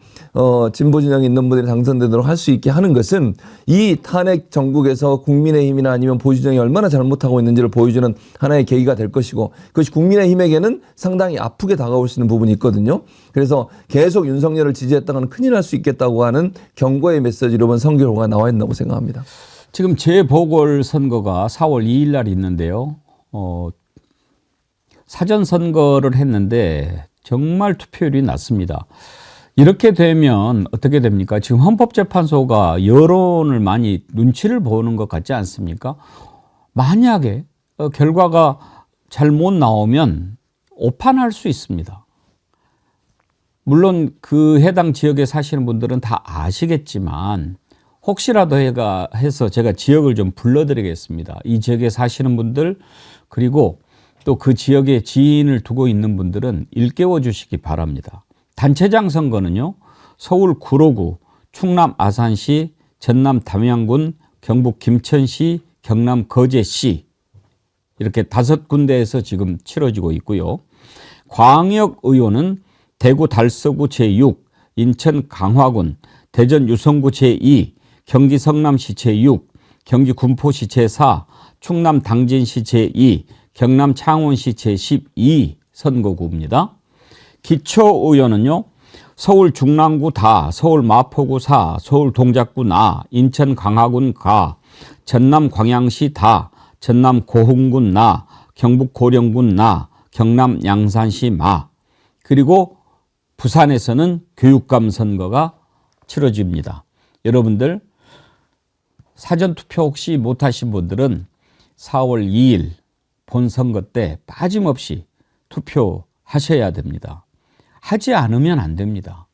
진보 진영에 있는 분들이 당선되도록 할 수 있게 하는 것은 이 탄핵 정국에서 국민의힘이나 아니면 보수 진영이 얼마나 잘못하고 있는지를 보여주는 하나의 계기가 될 것이고 그것이 국민의힘에게는 상당히 아프게 다가올 수 있는 부분이 있거든요. 그래서 계속 윤석열을 지지했다가는 큰일 날 수 있겠다고 하는 경고의 메시지로 이번 선거 결과가 나와 있다고 생각합니다. 지금 재보궐선거가 4월 2일 날 있는데요. 사전선거를 했는데 정말 투표율이 낮습니다. 이렇게 되면 어떻게 됩니까? 지금 헌법재판소가 여론을 많이 눈치를 보는 것 같지 않습니까? 만약에 결과가 잘못 나오면 오판할 수 있습니다. 물론 그 해당 지역에 사시는 분들은 다 아시겠지만 혹시라도 해서 제가 지역을 좀 불러드리겠습니다. 이 지역에 사시는 분들 그리고 또 그 지역에 지인을 두고 있는 분들은 일깨워 주시기 바랍니다. 단체장 선거는요. 서울 구로구, 충남 아산시, 전남 담양군, 경북 김천시, 경남 거제시 이렇게 5군데에서 지금 치러지고 있고요. 광역의원은 대구 달서구 제6, 인천 강화군, 대전 유성구 제2, 경기 성남시 제6, 경기 군포시 제4, 충남 당진시 제2, 경남 창원시 제12 선거구입니다. 기초의원은요. 서울 중랑구 다, 서울 마포구 사, 서울 동작구 나, 인천 강화군 가, 전남 광양시 다, 전남 고흥군 나, 경북 고령군 나, 경남 양산시 마, 그리고 부산에서는 교육감 선거가 치러집니다. 여러분들 사전투표 혹시 못하신 분들은 4월 2일 본선거 때 빠짐없이 투표하셔야 됩니다. 하지 않으면 안 됩니다.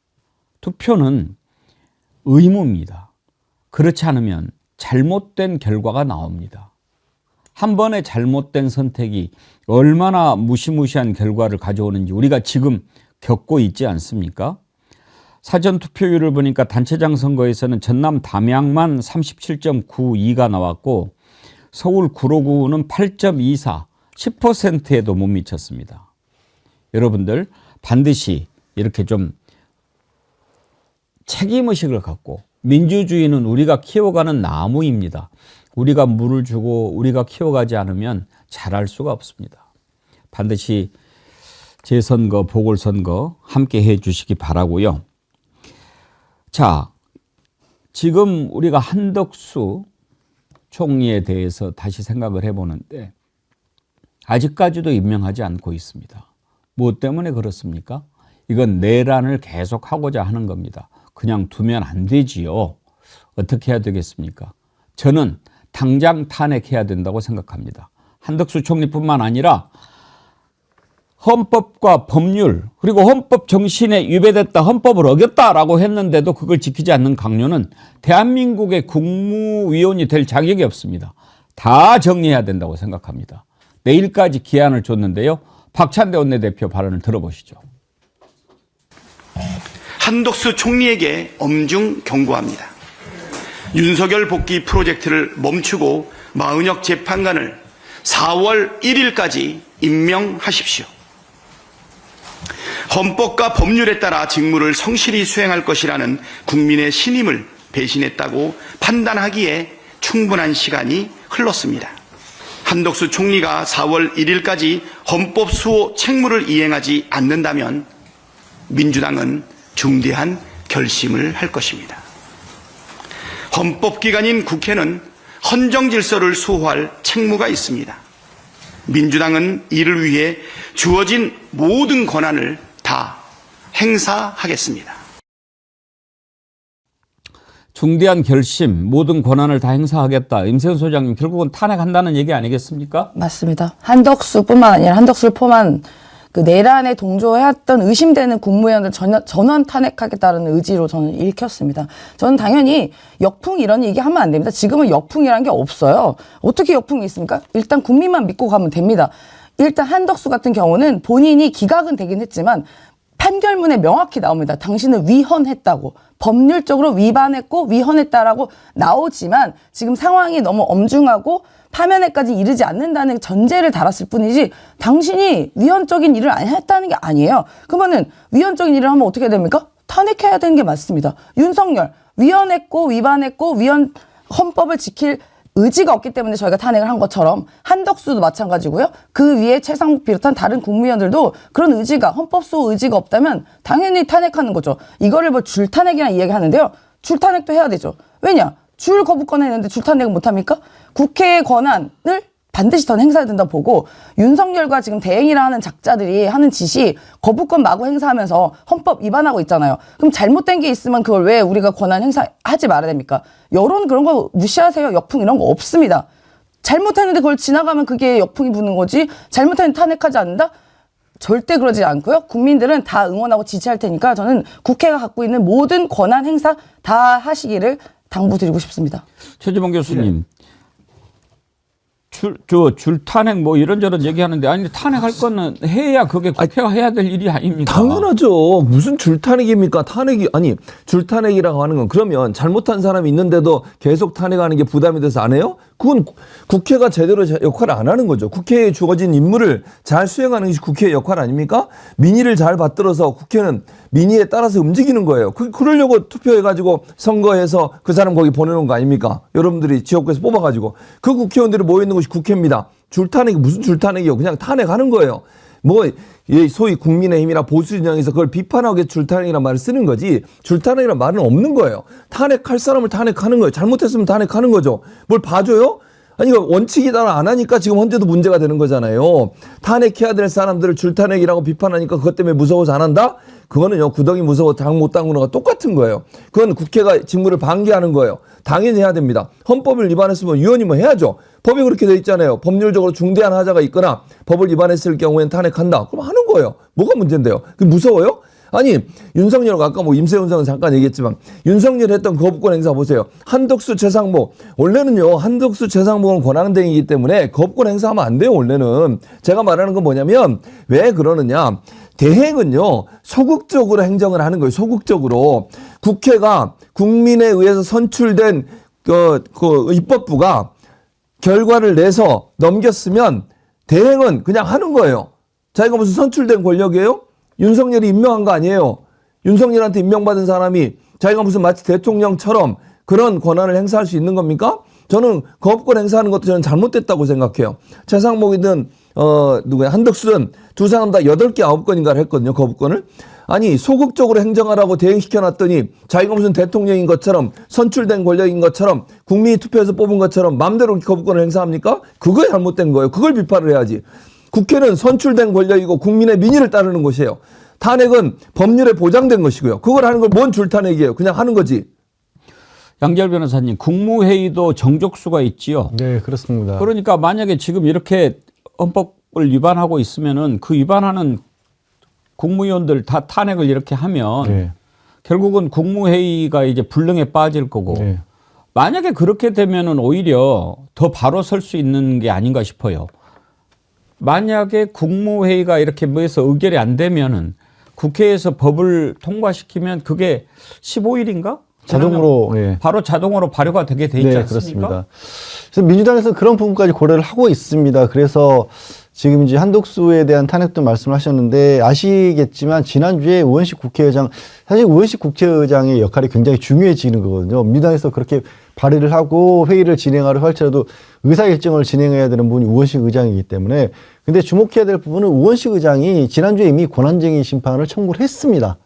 투표는 의무입니다. 그렇지 않으면 잘못된 결과가 나옵니다. 한 번의 잘못된 선택이 얼마나 무시무시한 결과를 가져오는지 우리가 지금 겪고 있지 않습니까? 사전투표율을 보니까 단체장 선거에서는 전남 담양만 37.92가 나왔고 서울 구로구는 8.24, 10%에도 못 미쳤습니다. 여러분들 반드시 이렇게 좀 책임의식을 갖고 민주주의는 우리가 키워가는 나무입니다. 우리가 물을 주고 우리가 키워가지 않으면 자랄 수가 없습니다. 반드시 재선거, 보궐선거 함께 해 주시기 바라고요. 자, 지금 우리가 한덕수 총리에 대해서 다시 생각을 해보는데 아직까지도 임명하지 않고 있습니다. 무엇 때문에 그렇습니까? 이건 내란을 계속하고자 하는 겁니다. 그냥 두면 안 되지요. 어떻게 해야 되겠습니까? 저는 당장 탄핵해야 된다고 생각합니다. 한덕수 총리뿐만 아니라 헌법과 법률 그리고 헌법 정신에 위배됐다, 헌법을 어겼다라고 했는데도 그걸 지키지 않는 강요는 대한민국의 국무위원이 될 자격이 없습니다. 다 정리해야 된다고 생각합니다. 내일까지 기한을 줬는데요. 박찬대 원내대표 발언을 들어보시죠. 한덕수 총리에게 엄중 경고합니다. 윤석열 복귀 프로젝트를 멈추고 마은혁 재판관을 4월 1일까지 임명하십시오. 헌법과 법률에 따라 직무를 성실히 수행할 것이라는 국민의 신임을 배신했다고 판단하기에 충분한 시간이 흘렀습니다. 한덕수 총리가 4월 1일까지 헌법 수호 책무를 이행하지 않는다면 민주당은 중대한 결심을 할 것입니다. 헌법기관인 국회는 헌정 질서를 수호할 책무가 있습니다. 민주당은 이를 위해 주어진 모든 권한을 다 행사하겠습니다. 중대한 결심, 모든 권한을 다 행사하겠다. 임세훈 소장님 결국은 탄핵한다는 얘기 아니겠습니까? 맞습니다. 한덕수뿐만 아니라 한덕수를 포함한 그 내란에 동조했던 의심되는 국무위원들 전원 탄핵하겠다는 의지로 저는 읽혔습니다. 저는 당연히 역풍 이런 얘기 하면 안 됩니다. 지금은 역풍이라는 게 없어요. 어떻게 역풍이 있습니까? 일단 국민만 믿고 가면 됩니다. 일단 한덕수 같은 경우는 본인이 기각은 되긴 했지만 판결문에 명확히 나옵니다. 당신은 위헌했다고. 법률적으로 위반했고 위헌했다라고 나오지만 지금 상황이 너무 엄중하고 파면에까지 이르지 않는다는 전제를 달았을 뿐이지 당신이 위헌적인 일을 안 했다는 게 아니에요. 그러면은 위헌적인 일을 하면 어떻게 됩니까? 탄핵해야 되는 게 맞습니다. 윤석열 위헌했고 위반했고 헌법을 지킬 의지가 없기 때문에 저희가 탄핵을 한 것처럼 한덕수도 마찬가지고요. 그 위에 최상목 비롯한 다른 국무위원들도 그런 의지가 헌법 수호 의지가 없다면 당연히 탄핵하는 거죠. 이거를 뭐 줄탄핵이라는 이야기 하는데요. 줄탄핵도 해야 되죠. 왜냐? 줄 거부권 했는데 줄 탄핵을 못합니까? 국회의 권한을 반드시 더 행사해야 된다 보고 윤석열과 지금 대행이라 하는 작자들이 하는 짓이 거부권 마구 행사하면서 헌법 위반하고 있잖아요. 그럼 잘못된 게 있으면 그걸 왜 우리가 권한 행사하지 말아야 됩니까? 여론 그런 거 무시하세요. 역풍 이런 거 없습니다. 잘못했는데 그걸 지나가면 그게 역풍이 부는 거지 잘못했는데 탄핵하지 않는다? 절대 그러지 않고요. 국민들은 다 응원하고 지지할 테니까 저는 국회가 갖고 있는 모든 권한 행사 다 하시기를 당부드리고 싶습니다. 최지봉 교수님. 줄 탄핵 뭐 이런저런 얘기하는데 아니 탄핵할 거는 해야 그게 국회가 해야 될 일이 아닙니까? 당연하죠. 무슨 줄탄핵입니까? 탄핵이 아니 줄탄핵이라고 하는 건 그러면 잘못한 사람이 있는데도 계속 탄핵하는 게 부담이 돼서 안 해요? 그건 국회가 제대로 역할을 안 하는 거죠. 국회에 주어진 임무를 잘 수행하는 것이 국회의 역할 아닙니까? 민의를 잘 받들어서 국회는 민의에 따라서 움직이는 거예요. 그러려고 투표해가지고 선거해서 그 사람 거기 보내놓은 거 아닙니까? 여러분들이 지역구에서 뽑아가지고 그 국회의원들이 모여있는 것이 국회입니다. 줄탄핵이 무슨 줄탄핵이요? 그냥 탄핵하는 거예요. 뭐 소위 국민의힘이나 보수 진영에서 그걸 비판하게 줄탄핵이라는 말을 쓰는 거지 줄탄핵이라는 말은 없는 거예요. 탄핵할 사람을 탄핵하는 거예요. 잘못했으면 탄핵하는 거죠. 뭘 봐줘요? 아니 이거 원칙이 따라 안 하니까 지금 현재도 문제가 되는 거잖아요. 탄핵해야 될 사람들을 줄탄핵이라고 비판하니까 그것 때문에 무서워서 안 한다? 그거는요 구덩이 무서워 당 못 담그는 거와 똑같은 거예요. 그건 국회가 직무를 방기하는 거예요. 당연히 해야 됩니다. 헌법을 위반했으면 위헌이면 해야죠. 법이 그렇게 돼 있잖아요. 법률적으로 중대한 하자가 있거나 법을 위반했을 경우에는 탄핵한다. 그럼 하는 거예요. 뭐가 문제인데요? 그게 무서워요? 아니 윤석열 아까 뭐 임세훈 선수 잠깐 얘기했지만 윤석열 했던 거부권 행사 보세요. 한덕수 최상목 원래는요 한덕수 최상목은 권한대행이기 때문에 거부권 행사하면 안 돼요. 원래는 제가 말하는 건 뭐냐면 왜 그러느냐 대행은요 소극적으로 행정을 하는 거예요. 소극적으로 국회가 국민에 의해서 선출된 그 입법부가 결과를 내서 넘겼으면 대행은 그냥 하는 거예요. 자기가 무슨 선출된 권력이에요? 윤석열이 임명한 거 아니에요. 윤석열한테 임명받은 사람이 자기가 무슨 마치 대통령처럼 그런 권한을 행사할 수 있는 겁니까? 저는 거부권 행사하는 것도 저는 잘못됐다고 생각해요. 최상목이든 한덕수든 두 사람 다 8개 9건인가를 했거든요. 거부권을. 아니 소극적으로 행정하라고 대행시켜놨더니 자기가 무슨 대통령인 것처럼 선출된 권력인 것처럼 국민이 투표해서 뽑은 것처럼 마음대로 거부권을 행사합니까? 그거 잘못된 거예요. 그걸 비판을 해야지. 국회는 선출된 권력이고 국민의 민의를 따르는 것이에요. 탄핵은 법률에 보장된 것이고요. 그걸 하는 걸 뭔 줄탄핵이에요. 그냥 하는 거지. 양지열 변호사님, 국무회의도 정족수가 있지요. 네, 그렇습니다. 그러니까 만약에 지금 이렇게 헌법을 위반하고 있으면은 그 위반하는 국무위원들 다 탄핵을 이렇게 하면 네. 결국은 국무회의가 이제 불능에 빠질 거고 네. 만약에 그렇게 되면은 오히려 더 바로 설 수 있는 게 아닌가 싶어요. 만약에 국무회의가 이렇게 뭐해서 의결이 안 되면은 국회에서 법을 통과시키면 그게 15일인가? 자동으로 예. 바로 자동으로 발효가 되게 돼 있지 네, 않습니까? 그렇습니다. 그래서 민주당에서 그런 부분까지 고려를 하고 있습니다. 그래서 지금 이제 한독수에 대한 탄핵도 말씀을 하셨는데 아시겠지만 지난주에 의원식 국회의장, 사실 의원식 국회의장의 역할이 굉장히 중요해지는 거거든요. 민주당에서 그렇게 발의를 하고 회의를 진행하려 할지라도 의사일정을 진행해야 되는 분이 의원식 의장이기 때문에, 근데 주목해야 될 부분은 의원식 의장이 지난주에 이미 권한쟁의 심판을 청구를 했습니다.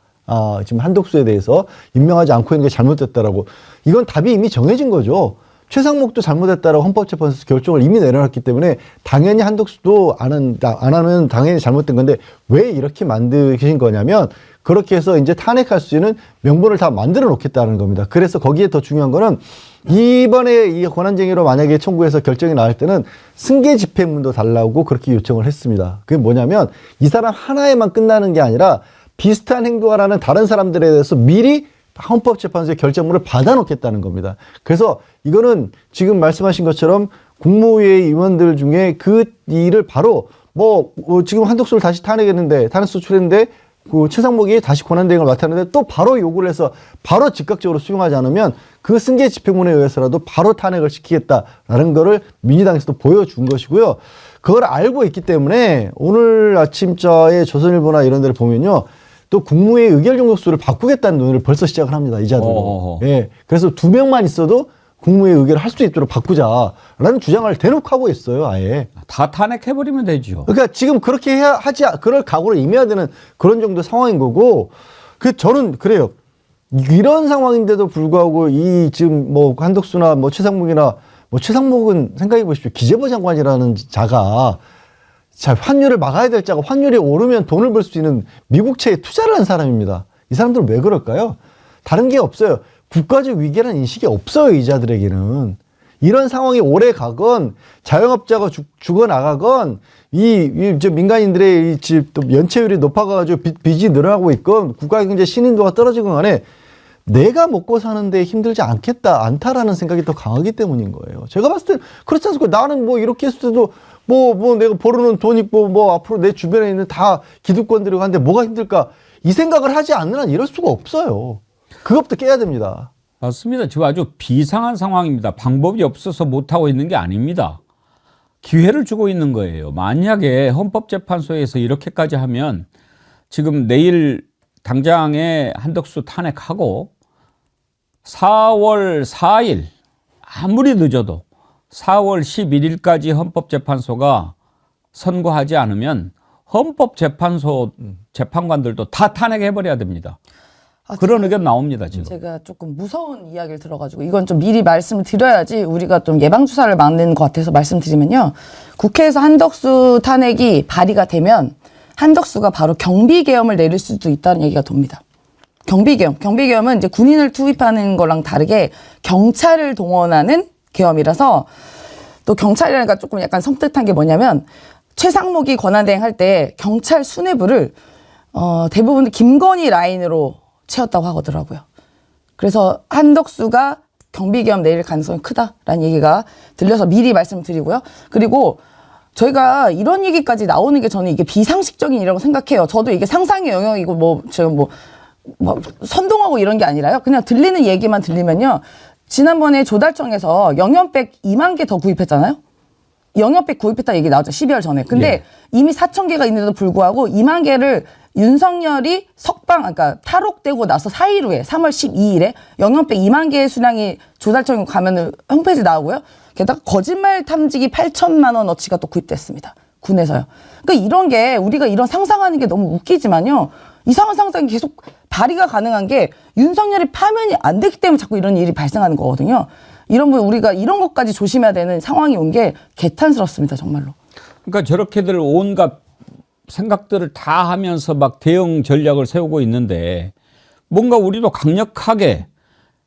지금 한독수에 대해서 임명하지 않고 있는 게 잘못됐다라고. 이건 답이 이미 정해진 거죠. 최상목도 잘못했다라고 헌법재판소에서 결정을 이미 내려놨기 때문에 당연히 한독수도 안 하면 당연히 잘못된 건데 왜 이렇게 만드신 거냐면 그렇게 해서 이제 탄핵할 수 있는 명분을 다 만들어 놓겠다는 겁니다. 그래서 거기에 더 중요한 거는 이번에 이 권한쟁의로 만약에 청구해서 결정이 나올 때는 승계 집행문도 달라고 그렇게 요청을 했습니다. 그게 뭐냐면 이 사람 하나에만 끝나는 게 아니라 비슷한 행동을 하는 다른 사람들에 대해서 미리 헌법재판소의 결정문을 받아놓겠다는 겁니다. 그래서 이거는 지금 말씀하신 것처럼 국무회의 의원들 중에 그 일을 바로 지금 한독수를 다시 탄핵했는데 탄핵 소출했는데 그 최상목이 다시 권한대행을 맡았는데 또 바로 요구를 해서 바로 즉각적으로 수용하지 않으면 그 승계 집행문에 의해서라도 바로 탄핵을 시키겠다라는 거를 민주당에서도 보여준 것이고요. 그걸 알고 있기 때문에 오늘 아침자에 조선일보나 이런 데를 보면요. 또 국무회의 의결 종족수를 바꾸겠다는 논의를 벌써 시작을 합니다. 이자들로. 예. 그래서 2명만 있어도 국무회의 의결을 할 수 있도록 바꾸자라는 주장을 대놓고 하고 있어요. 아예. 다 탄핵해버리면 되죠. 그러니까 지금 그렇게 그럴 각오를 임해야 되는 그런 정도 상황인 거고, 저는 그래요. 이런 상황인데도 불구하고 지금 한독수나 최상목이나 최상목은 생각해 보십시오. 기재부 장관이라는 자가 환율을 막아야 될 자가 환율이 오르면 돈을 벌 수 있는 미국채에 투자를 한 사람입니다. 이 사람들은 왜 그럴까요? 다른 게 없어요. 국가적 위기라는 인식이 없어요. 이자들에게는. 이런 상황이 오래 가건 자영업자가 죽어나가건 민간인들의 또 연체율이 높아가지고 빚이 늘어나고 있건 국가경제 신인도가 떨어지건 간에 내가 먹고 사는데 힘들지 않다라는 생각이 더 강하기 때문인 거예요. 제가 봤을 때 그렇지 않습니까? 나는 이렇게 했을 때도 내가 벌어놓은 돈 있고 앞으로 내 주변에 있는 다 기득권들이고 한데 뭐가 힘들까? 이 생각을 하지 않는 한 이럴 수가 없어요. 그것부터 깨야 됩니다. 맞습니다. 지금 아주 비상한 상황입니다. 방법이 없어서 못하고 있는 게 아닙니다. 기회를 주고 있는 거예요. 만약에 헌법재판소에서 이렇게까지 하면 지금 내일 당장에 한덕수 탄핵하고 4월 4일 아무리 늦어도 4월 11일까지 헌법재판소가 선고하지 않으면 헌법재판소 재판관들도 다 탄핵해버려야 됩니다. 그런 의견 나옵니다, 지금. 제가 조금 무서운 이야기를 들어가지고 이건 좀 미리 말씀을 드려야지 우리가 좀 예방주사를 맞는 것 같아서 말씀드리면요. 국회에서 한덕수 탄핵이 발의가 되면 한덕수가 바로 경비계엄을 내릴 수도 있다는 얘기가 돕니다. 경비계엄은 이제 군인을 투입하는 거랑 다르게 경찰을 동원하는 계엄이라서, 또 경찰이라니까 조금 약간 섬뜩한 게 뭐냐면 최상목이 권한대행 할 때 경찰 수뇌부를 대부분 김건희 라인으로 채웠다고 하더라고요. 그래서 한덕수가 경비계엄 내릴 가능성이 크다라는 얘기가 들려서 미리 말씀드리고요. 그리고 저희가 이런 얘기까지 나오는 게 저는 이게 비상식적인 일이라고 생각해요. 저도 이게 상상의 영역이고 제가 선동하고 이런 게 아니라요. 그냥 들리는 얘기만 들리면요. 지난번에 조달청에서 영연백 2만 개 더 구입했잖아요. 영연백 구입했다 얘기 나왔죠. 12월 전에. 근데 이미 4,000개가 있는데도 불구하고 2만 개를 윤석열이 그러니까 탈옥되고 나서 4일 후에 3월 12일에 영연백 2만 개의 수량이 조달청에 가면은 홈페이지 나오고요. 게다가 거짓말 탐지기 8천만 원어치가 또 구입됐습니다. 군에서요. 그러니까 이런 게 우리가 이런 상상하는 게 너무 웃기지만요. 이상한 상상이 계속 발의가 가능한 게 윤석열이 파면이 안 되기 때문에 자꾸 이런 일이 발생하는 거거든요. 우리가 이런 것까지 조심해야 되는 상황이 온 게 개탄스럽습니다, 정말로. 그러니까 저렇게들 온갖 생각들을 다 하면서 막 대응 전략을 세우고 있는데 뭔가 우리도 강력하게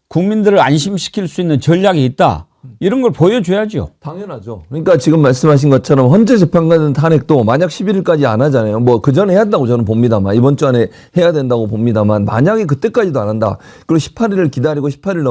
국민들을 안심시킬 수 있는 전략이 있다. 이런 걸 보여줘야죠. 당연하죠. 그러니까 지금 말씀하신 것처럼 헌재 재판관 탄핵도 만약 11일까지 안 하잖아요. 뭐 그 전에 해야 한다고 저는 봅니다만, 이번 주 안에 해야 된다고 봅니다만, 만약에 그때까지도 안 한다. 그리고 18일을 기다리고 18일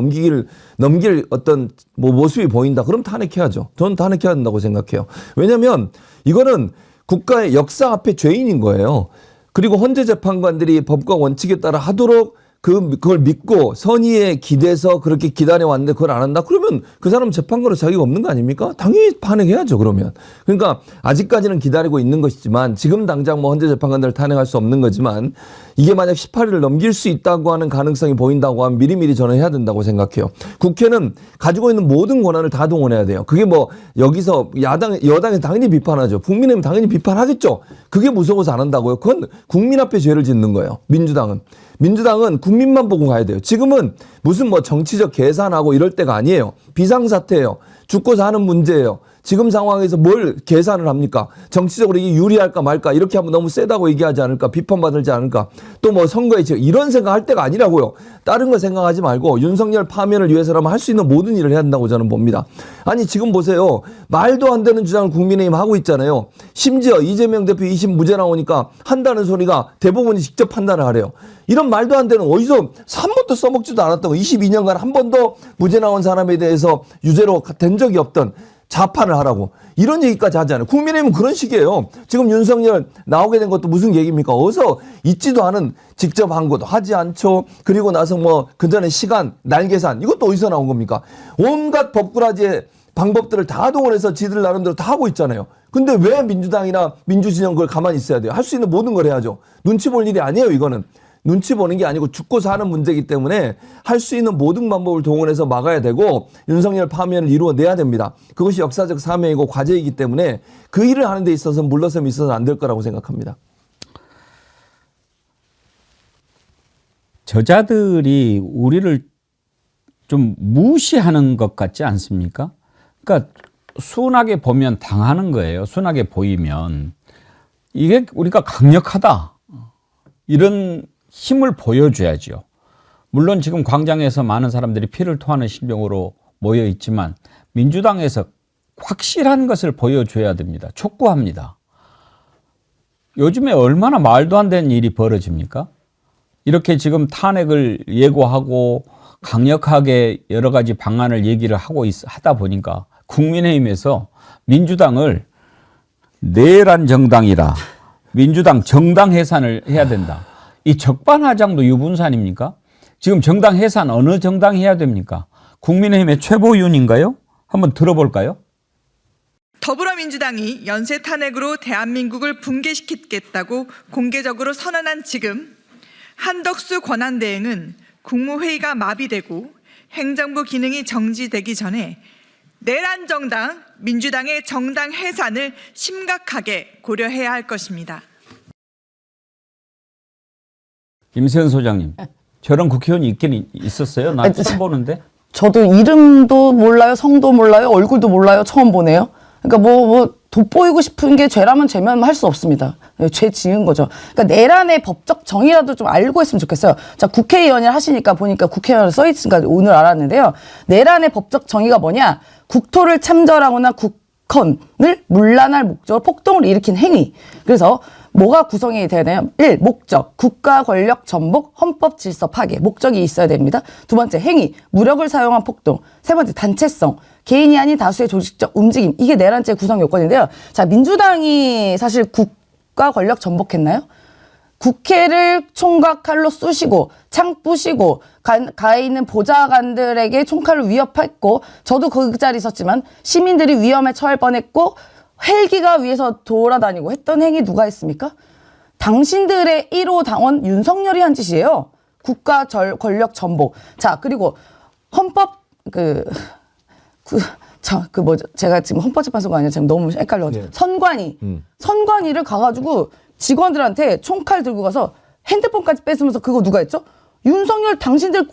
넘길 어떤 뭐 모습이 보인다. 그럼 탄핵해야죠. 저는 탄핵해야 된다고 생각해요. 왜냐하면 이거는 국가의 역사 앞에 죄인인 거예요. 그리고 헌재 재판관들이 법과 원칙에 따라 하도록 그걸 믿고 선의에 기대서 그렇게 기다려왔는데 그걸 안 한다? 그러면 그 사람 재판관으로 자격이 없는 거 아닙니까? 당연히 탄핵해야죠, 그러면. 그러니까 아직까지는 기다리고 있는 것이지만, 지금 당장 뭐 헌재 재판관들을 탄핵할 수 없는 거지만, 이게 만약 18일을 넘길 수 있다고 하는 가능성이 보인다고 하면 미리미리 저는 해야 된다고 생각해요. 국회는 가지고 있는 모든 권한을 다 동원해야 돼요. 그게 뭐 여기서 여당이 당연히 비판하죠. 국민의힘 당연히 비판하겠죠. 그게 무서워서 안 한다고요. 그건 국민 앞에 죄를 짓는 거예요. 민주당은 국민만 보고 가야 돼요. 지금은 무슨 뭐 정치적 계산하고 이럴 때가 아니에요. 비상사태예요. 죽고 사는 문제예요. 지금 상황에서 뭘 계산을 합니까? 정치적으로 이게 유리할까 말까, 이렇게 하면 너무 세다고 얘기하지 않을까, 비판받을지 않을까, 또 뭐 선거에 이런 생각할 때가 아니라고요. 다른 거 생각하지 말고 윤석열 파면을 위해서라면 할 수 있는 모든 일을 해야 한다고 저는 봅니다. 아니 지금 보세요. 말도 안 되는 주장을 국민의힘 하고 있잖아요. 심지어 이재명 대표 2심 무죄 나오니까 한다는 소리가 대법원이 직접 판단을 하래요. 이런 말도 안 되는, 어디서 한 번도 써먹지도 않았다고, 22년간 한 번도 무죄 나온 사람에 대해서 유죄로 된 적이 없던 자판을 하라고, 이런 얘기까지 하지 않아요. 국민의힘은 그런 식이에요. 지금 윤석열 나오게 된 것도 무슨 얘기입니까? 어디서 있지도 않은 직접 한 것도 하지 않죠. 그리고 나서 뭐 그전에 시간, 날 계산, 이것도 어디서 나온 겁니까? 온갖 법꾸라지의 방법들을 다 동원해서 지들 나름대로 다 하고 있잖아요. 근데 왜 민주당이나 민주진영 그걸 가만히 있어야 돼요? 할 수 있는 모든 걸 해야죠. 눈치 볼 일이 아니에요, 이거는. 눈치 보는 게 아니고 죽고 사는 문제이기 때문에 할 수 있는 모든 방법을 동원해서 막아야 되고, 윤석열 파면을 이루어내야 됩니다. 그것이 역사적 사명이고 과제이기 때문에 그 일을 하는 데 있어서 물러섬이 있어서는 안 될 거라고 생각합니다. 저자들이 우리를 좀 무시하는 것 같지 않습니까? 그러니까 순하게 보면 당하는 거예요. 순하게 보이면. 이게 우리가 강력하다, 이런 힘을 보여줘야죠. 물론 지금 광장에서 많은 사람들이 피를 토하는 심정으로 모여 있지만, 민주당에서 확실한 것을 보여줘야 됩니다. 촉구합니다. 요즘에 얼마나 말도 안 되는 일이 벌어집니까? 이렇게 지금 탄핵을 예고하고 강력하게 여러 가지 방안을 얘기를 하다 보니까 국민의힘에서 민주당을 내란 정당이다, 민주당 정당 해산을 해야 된다, 이 적반하장도 유분산입니까? 지금 정당 해산 어느 정당 해야 됩니까? 국민의힘의 최보윤인가요? 한번 들어볼까요? 더불어민주당이 연쇄 탄핵으로 대한민국을 붕괴시키겠다고 공개적으로 선언한 지금, 한덕수 권한대행은 국무회의가 마비되고 행정부 기능이 정지되기 전에 내란 정당 민주당의 정당 해산을 심각하게 고려해야 할 것입니다. 김세현 소장님, 저런 국회의원이 있긴 있었어요? 나 처음 보는데. 저도 이름도 몰라요, 성도 몰라요, 얼굴도 몰라요, 처음 보네요. 그러니까 뭐 돋보이고 싶은 게 죄라면 죄면 할 수 없습니다. 죄 지은 거죠. 그러니까 내란의 법적 정의라도 좀 알고 했으면 좋겠어요. 자, 국회의원을 하시니까 보니까 국회의원을 써 있으니까 오늘 알았는데요. 내란의 법적 정의가 뭐냐? 국토를 참전하거나 국헌을 문란할 목적으로 폭동을 일으킨 행위. 그래서 뭐가 구성이 돼야 되냐면 1. 목적, 국가 권력 전복, 헌법 질서 파괴. 목적이 있어야 됩니다. 두 번째, 행위, 무력을 사용한 폭동. 세 번째, 단체성, 개인이 아닌 다수의 조직적 움직임. 이게 내란죄 구성 요건인데요. 자, 민주당이 사실 국가 권력 전복했나요? 국회를 총각 칼로 쑤시고 창 부시고 가 있는 보좌관들에게 총칼로 위협했고, 저도 그 자리에 있었지만 시민들이 위험에 처할 뻔했고 헬기가 위에서 돌아다니고 했던 행위 누가 했습니까? 당신들의 1호 당원 윤석열이 한 짓이에요. 국가 권력 전복. 자, 그리고 헌법 제가 지금 헌법재판소가 아니라 지금 너무 헷갈려가지고. 네. 선관위를 가가지고 직원들한테 총칼 들고 가서 핸드폰까지 뺏으면서, 그거 누가 했죠? 윤석열, 당신들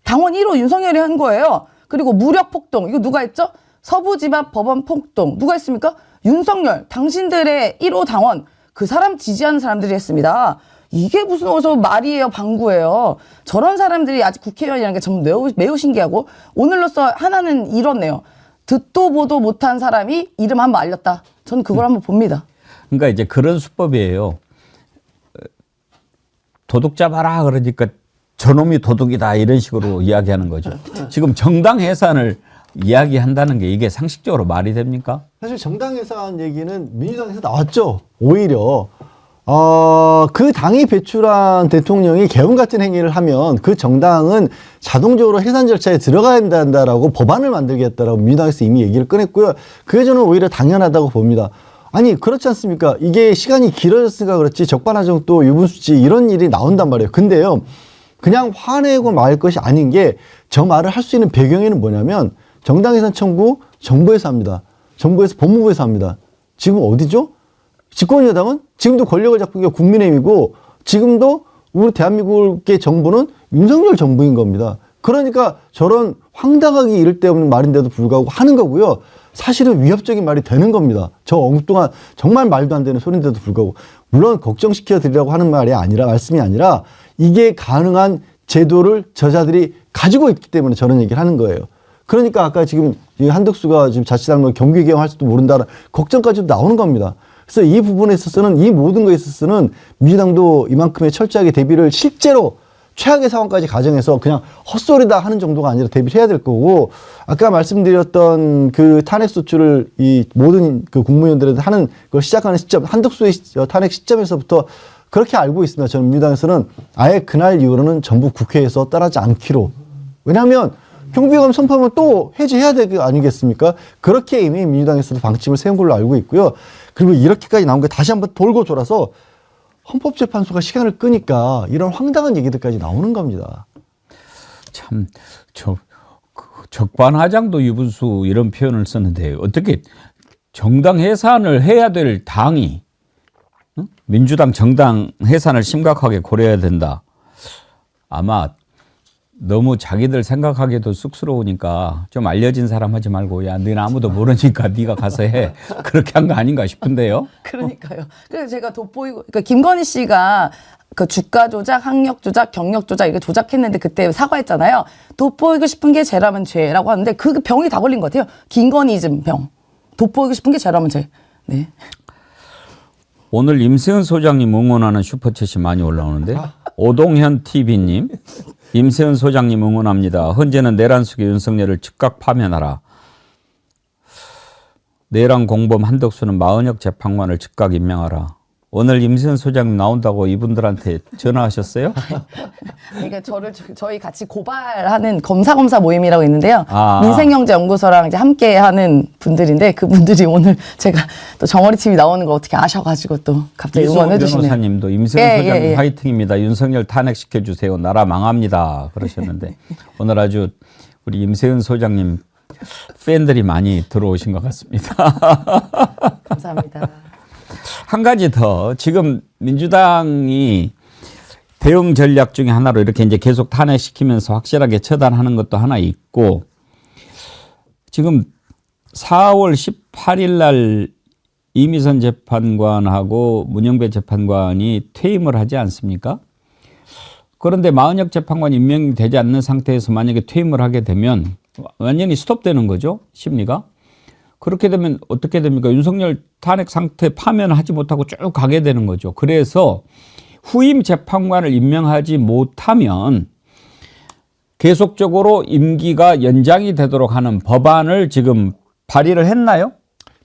당원 1호 윤석열이 한 거예요. 그리고 무력 폭동, 이거 누가 했죠? 서부지법 법원 폭동, 누가 했습니까? 윤석열, 당신들의 1호 당원, 그 사람 지지하는 사람들이 했습니다. 이게 무슨 어서 말이에요, 방구예요. 저런 사람들이 아직 국회의원이라는 게 정말 매우 신기하고 오늘로써 하나는 이렇네요. 듣도 보도 못한 사람이 이름 한번 알렸다. 저는 그걸 한번 봅니다. 그러니까 이제 그런 수법이에요. 도둑 잡아라 그러니까 저놈이 도둑이다 이런 식으로 이야기하는 거죠. 지금 정당 해산을 이야기한다는 게 이게 상식적으로 말이 됩니까? 사실 정당 해산 얘기는 민주당에서 나왔죠. 오히려 그 당이 배출한 대통령이 개헌 같은 행위를 하면 그 정당은 자동적으로 해산 절차에 들어가야 된다라고 법안을 만들겠다라고 민주당에서 이미 얘기를 꺼냈고요. 그게 저는 오히려 당연하다고 봅니다. 아니 그렇지 않습니까? 이게 시간이 길어졌으니까 그렇지 적반하장 또 유분수지 이런 일이 나온단 말이에요. 근데요. 그냥 화내고 말 것이 아닌 게 저 말을 할 수 있는 배경에는 뭐냐면 정당 해산 청구 정부에서 합니다. 정부에서 법무부에서 합니다. 지금 어디죠? 집권 여당은 지금도 권력을 잡고 있는 게 국민의힘이고 지금도 우리 대한민국의 정부는 윤석열 정부인 겁니다. 그러니까 저런 황당하기 이를 데 없는 말인데도 불구하고 하는 거고요. 사실은 위협적인 말이 되는 겁니다. 저 엉뚱한 정말 말도 안 되는 소리인데도 불구하고 물론 걱정시켜 드리라고 하는 말씀이 아니라 이게 가능한 제도를 저자들이 가지고 있기 때문에 저런 얘기를 하는 거예요. 그러니까 아까 지금 한덕수가 지금 자칫하면 경비 개혁할 수도 모른다는 걱정까지도 나오는 겁니다. 그래서 이 부분에 있어서는 이 모든 거에 있어서는 민주당도 이만큼의 철저하게 대비를 실제로 최악의 상황까지 가정해서 그냥 헛소리다 하는 정도가 아니라 대비를 해야 될 거고 아까 말씀드렸던 그 탄핵 소추를 이 모든 그 국무위원들한테 하는 걸 시작하는 시점 한덕수의 탄핵 시점에서부터 그렇게 알고 있습니다. 저는 민주당에서는 아예 그날 이후로는 전부 국회에서 따르지 않기로. 왜냐하면 경비감 선포하면 또 해제해야 될 거 아니겠습니까? 그렇게 이미 민주당에서도 방침을 세운 걸로 알고 있고요. 그리고 이렇게까지 나온 게 다시 한번 돌고 돌아서 헌법재판소가 시간을 끄니까 이런 황당한 얘기들까지 나오는 겁니다. 참, 적반하장도 유분수 이런 표현을 썼는데 어떻게 정당 해산을 해야 될 당이 민주당 정당 해산을 심각하게 고려해야 된다. 아마 너무 자기들 생각하기도 쑥스러우니까 좀 알려진 사람 하지 말고 야 너는 아무도 모르니까 네가 가서 해. 그렇게 한 거 아닌가 싶은데요. 그러니까요. 그래서 제가 돋보이고 그러니까 김건희 씨가 그 주가 조작, 학력 조작, 경력 조작 이거 조작했는데 그때 사과했잖아요. 돋보이고 싶은 게 죄라면 죄라고 하는데 그 병이 다 걸린 것 같아요. 김건희즘 병. 돋보이고 싶은 게 죄라면 죄. 네. 오늘 임세은 소장님 응원하는 슈퍼챗이 많이 올라오는데 오동현 TV님 임세은 소장님 응원합니다. 헌재는 내란 속의 윤석열을 즉각 파면하라. 내란 공범 한덕수는 마은혁 재판관을 즉각 임명하라. 오늘 임세은 소장님 나온다고 이분들한테 전화하셨어요? 그러니까 저희 같이 고발하는 검사 모임이라고 있는데요. 아. 민생경제연구소랑 이제 함께하는 분들인데 그분들이 오늘 제가 또 정어리 TV 나오는 걸 어떻게 아셔가지고 또 갑자기 응원해 주시네요. 변호사님도 임세은 소장님 화이팅입니다. 윤석열 탄핵시켜 주세요. 나라 망합니다. 그러셨는데 오늘 아주 우리 임세은 소장님 팬들이 많이 들어오신 것 같습니다. 감사합니다. 한 가지 더 지금 민주당이 대응 전략 중에 하나로 이렇게 이제 계속 탄핵시키면서 확실하게 처단하는 것도 하나 있고 지금 4월 18일 날 이미선 재판관하고 문영배 재판관이 퇴임을 하지 않습니까? 그런데 마은혁 재판관이 임명이 되지 않는 상태에서 만약에 퇴임을 하게 되면 완전히 스톱되는 거죠, 심리가. 그렇게 되면 어떻게 됩니까? 윤석열 탄핵 상태 파면하지 못하고 쭉 가게 되는 거죠. 그래서 후임 재판관을 임명하지 못하면 계속적으로 임기가 연장이 되도록 하는 법안을 지금 발의를 했나요?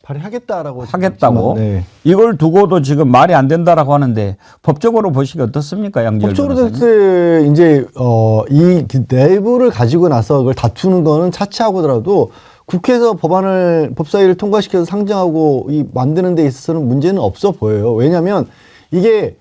발의하겠다라고. 하겠다고. 네. 이걸 두고도 지금 말이 안 된다라고 하는데 법적으로 보시기 어떻습니까, 양지열 법적으로 변호사님? 될 때 이제 이 내부를 가지고 나서 그걸 다투는 거는 차치하고더라도 국회에서 법사위를 통과시켜서 상정하고 만드는 데 있어서는 문제는 없어 보여요. 왜냐하면 이게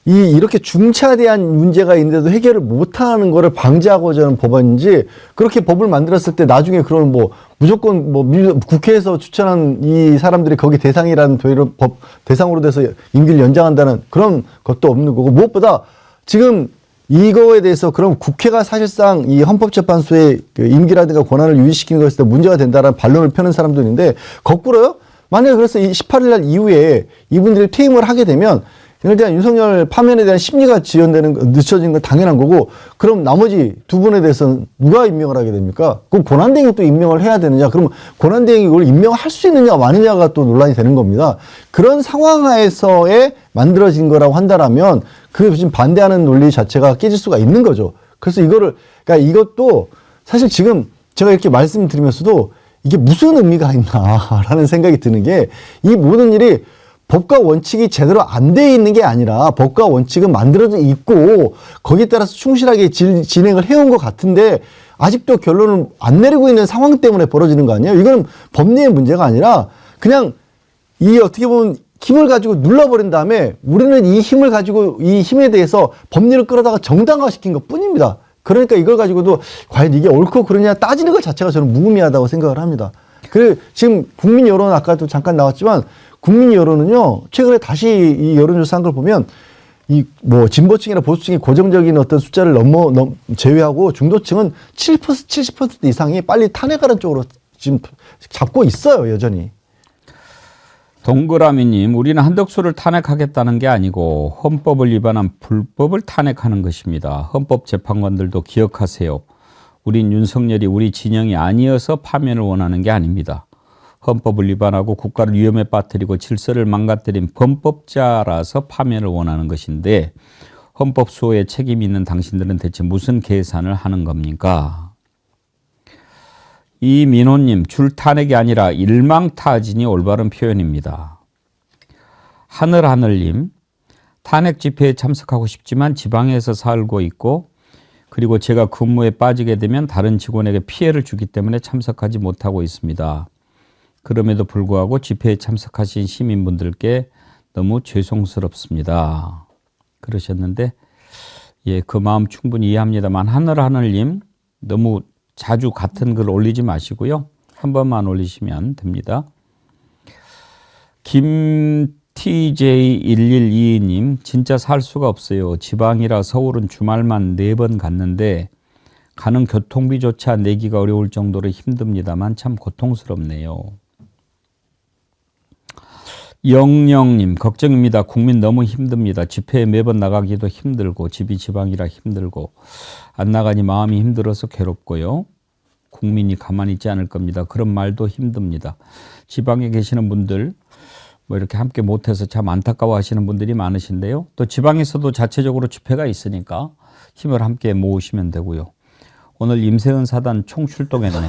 이렇게 중차대한 문제가 있는데도 해결을 못하는 거를 방지하고자 하는 법안인지 그렇게 법을 만들었을 때 나중에 그런 무조건 국회에서 추천한 이 사람들이 거기 대상이라는 법 대상으로 돼서 임기를 연장한다는 그런 것도 없는 거고 무엇보다 지금 이거에 대해서 그럼 국회가 사실상 이 헌법재판소의 임기라든가 권한을 유지시키는 것에 대해 문제가 된다라는 반론을 펴는 사람도 있는데 거꾸로요. 만약에 그래서 이 18일 날 이후에 이분들이 퇴임을 하게 되면 이럴 때 윤석열 파면에 대한 심리가 늦춰지는 건 당연한 거고, 그럼 나머지 두 분에 대해서는 누가 임명을 하게 됩니까? 그럼 권한대행이 또 임명을 해야 되느냐? 그러면 권한대행이 이걸 임명할 수 있느냐 마느냐가 또 논란이 되는 겁니다. 그런 상황 하에서의 만들어진 거라고 한다라면 그 지금 반대하는 논리 자체가 깨질 수가 있는 거죠. 그래서 그러니까 이것도 사실 지금 제가 이렇게 말씀드리면서도 이게 무슨 의미가 있나라는 생각이 드는 게, 이 모든 일이 법과 원칙이 제대로 안 돼 있는 게 아니라 법과 원칙은 만들어져 있고 거기에 따라서 충실하게 진행을 해온 것 같은데 아직도 결론을 안 내리고 있는 상황 때문에 벌어지는 거 아니에요? 이건 법리의 문제가 아니라 그냥 이 어떻게 보면 힘을 가지고 눌러버린 다음에 우리는 이 힘을 가지고 이 힘에 대해서 법리를 끌어다가 정당화시킨 것 뿐입니다. 그러니까 이걸 가지고도 과연 이게 옳고 그러냐 따지는 것 자체가 저는 무의미하다고 생각을 합니다. 그리고 지금 국민 여론 아까도 잠깐 나왔지만 국민 여론은요, 최근에 다시 이 여론조사 한 걸 보면 이 뭐 진보층이나 보수층이 고정적인 어떤 숫자를 제외하고 중도층은 70% 이상이 빨리 탄핵하는 쪽으로 지금 잡고 있어요, 여전히. 동그라미님, 우리는 한덕수를 탄핵하겠다는 게 아니고 헌법을 위반한 불법을 탄핵하는 것입니다. 헌법재판관들도 기억하세요. 우린 윤석열이 우리 진영이 아니어서 파면을 원하는 게 아닙니다. 헌법을 위반하고 국가를 위험에 빠뜨리고 질서를 망가뜨린 범법자라서 파면을 원하는 것인데 헌법 수호에 책임이 있는 당신들은 대체 무슨 계산을 하는 겁니까? 이민호님, 줄탄핵이 아니라 일망타진이 올바른 표현입니다. 하늘하늘님, 탄핵 집회에 참석하고 싶지만 지방에서 살고 있고 그리고 제가 근무에 빠지게 되면 다른 직원에게 피해를 주기 때문에 참석하지 못하고 있습니다. 그럼에도 불구하고 집회에 참석하신 시민분들께 너무 죄송스럽습니다. 그러셨는데, 예, 그 마음 충분히 이해합니다만 하늘하늘님, 너무 자주 같은 글 올리지 마시고요. 한 번만 올리시면 됩니다. 김TJ1122님, 진짜 살 수가 없어요. 지방이라 서울은 주말만 4번 갔는데 가는 교통비조차 내기가 어려울 정도로 힘듭니다만 참 고통스럽네요. 영영님, 걱정입니다. 국민 너무 힘듭니다. 집회에 매번 나가기도 힘들고 집이 지방이라 힘들고 안 나가니 마음이 힘들어서 괴롭고요. 국민이 가만히 있지 않을 겁니다. 그런 말도 힘듭니다. 지방에 계시는 분들 뭐 이렇게 함께 못해서 참 안타까워 하시는 분들이 많으신데요. 또 지방에서도 자체적으로 집회가 있으니까 힘을 함께 모으시면 되고요. 오늘 임세은 사단 총출동했네.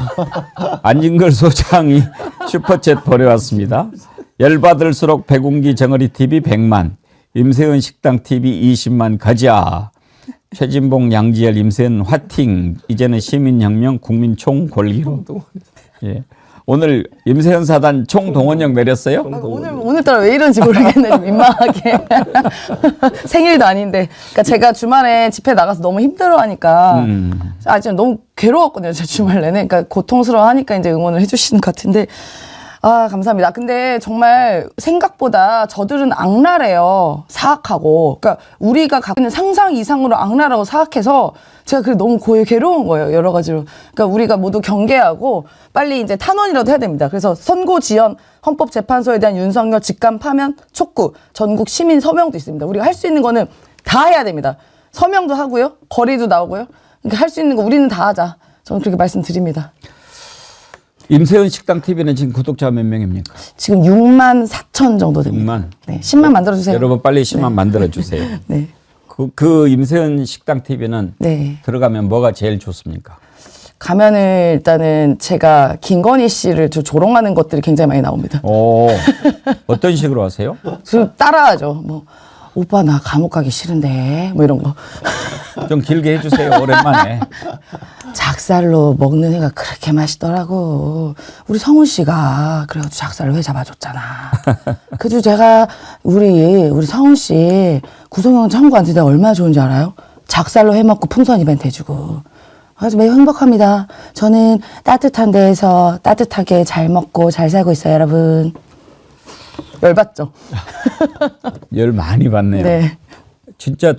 안진걸 소장이 슈퍼챗 보내왔습니다. 열받을수록 백운기 정어리TV 100만, 임세은 식당TV 20만 가자. 최진봉 양지열 임세은 화팅, 이제는 시민혁명 국민총 골기로. 예. 오늘 임세은 사단 총동원령 내렸어요? 오늘따라 왜 이런지 모르겠네. 좀 민망하게. 생일도 아닌데. 그러니까 제가 주말에 집회 나가서 너무 힘들어하니까 지금 너무 괴로웠거든요. 제 주말 내내. 그러니까 고통스러워하니까 이제 응원을 해주시는 것 같은데. 아, 감사합니다. 근데 정말 생각보다 저들은 악랄해요. 사악하고. 그러니까 우리가 갖고 있는 상상 이상으로 악랄하고 사악해서 제가 그게 너무 괴로운 거예요. 여러 가지로. 그러니까 우리가 모두 경계하고 빨리 이제 탄원이라도 해야 됩니다. 그래서 선고 지연, 헌법재판소에 대한 윤석열 직감 파면 촉구, 전국 시민 서명도 있습니다. 우리가 할 수 있는 거는 다 해야 됩니다. 서명도 하고요. 거리도 나오고요. 그러니까 할 수 있는 거 우리는 다 하자. 저는 그렇게 말씀드립니다. 임세은 식당TV는 지금 구독자 몇 명입니까? 지금 6만 4천 정도 됩니다. 6만? 네, 10만 만들어주세요. 여러분 빨리 10만 만들어주세요. 네. 그 임세은 식당TV는 네. 들어가면 뭐가 제일 좋습니까? 가면은 일단은 제가 김건희 씨를 조롱하는 것들이 굉장히 많이 나옵니다. 오, 어떤 식으로 하세요? 저 따라하죠. 뭐 오빠 나 감옥 가기 싫은데 뭐 이런 거. 좀 길게 해주세요. 오랜만에. 작살로 먹는 회가 그렇게 맛있더라고. 우리 성훈 씨가 그래가지고 작살로 회 잡아줬잖아. 그래도 제가 우리 성훈 씨 구성원 청구한테 내가 얼마나 좋은지 알아요? 작살로 회 먹고 풍선 이벤트 해주고. 그래서 매우 행복합니다. 저는 따뜻한 데에서 따뜻하게 잘 먹고 잘 살고 있어요, 여러분. 열받죠? 열 많이 받네요. 네. 진짜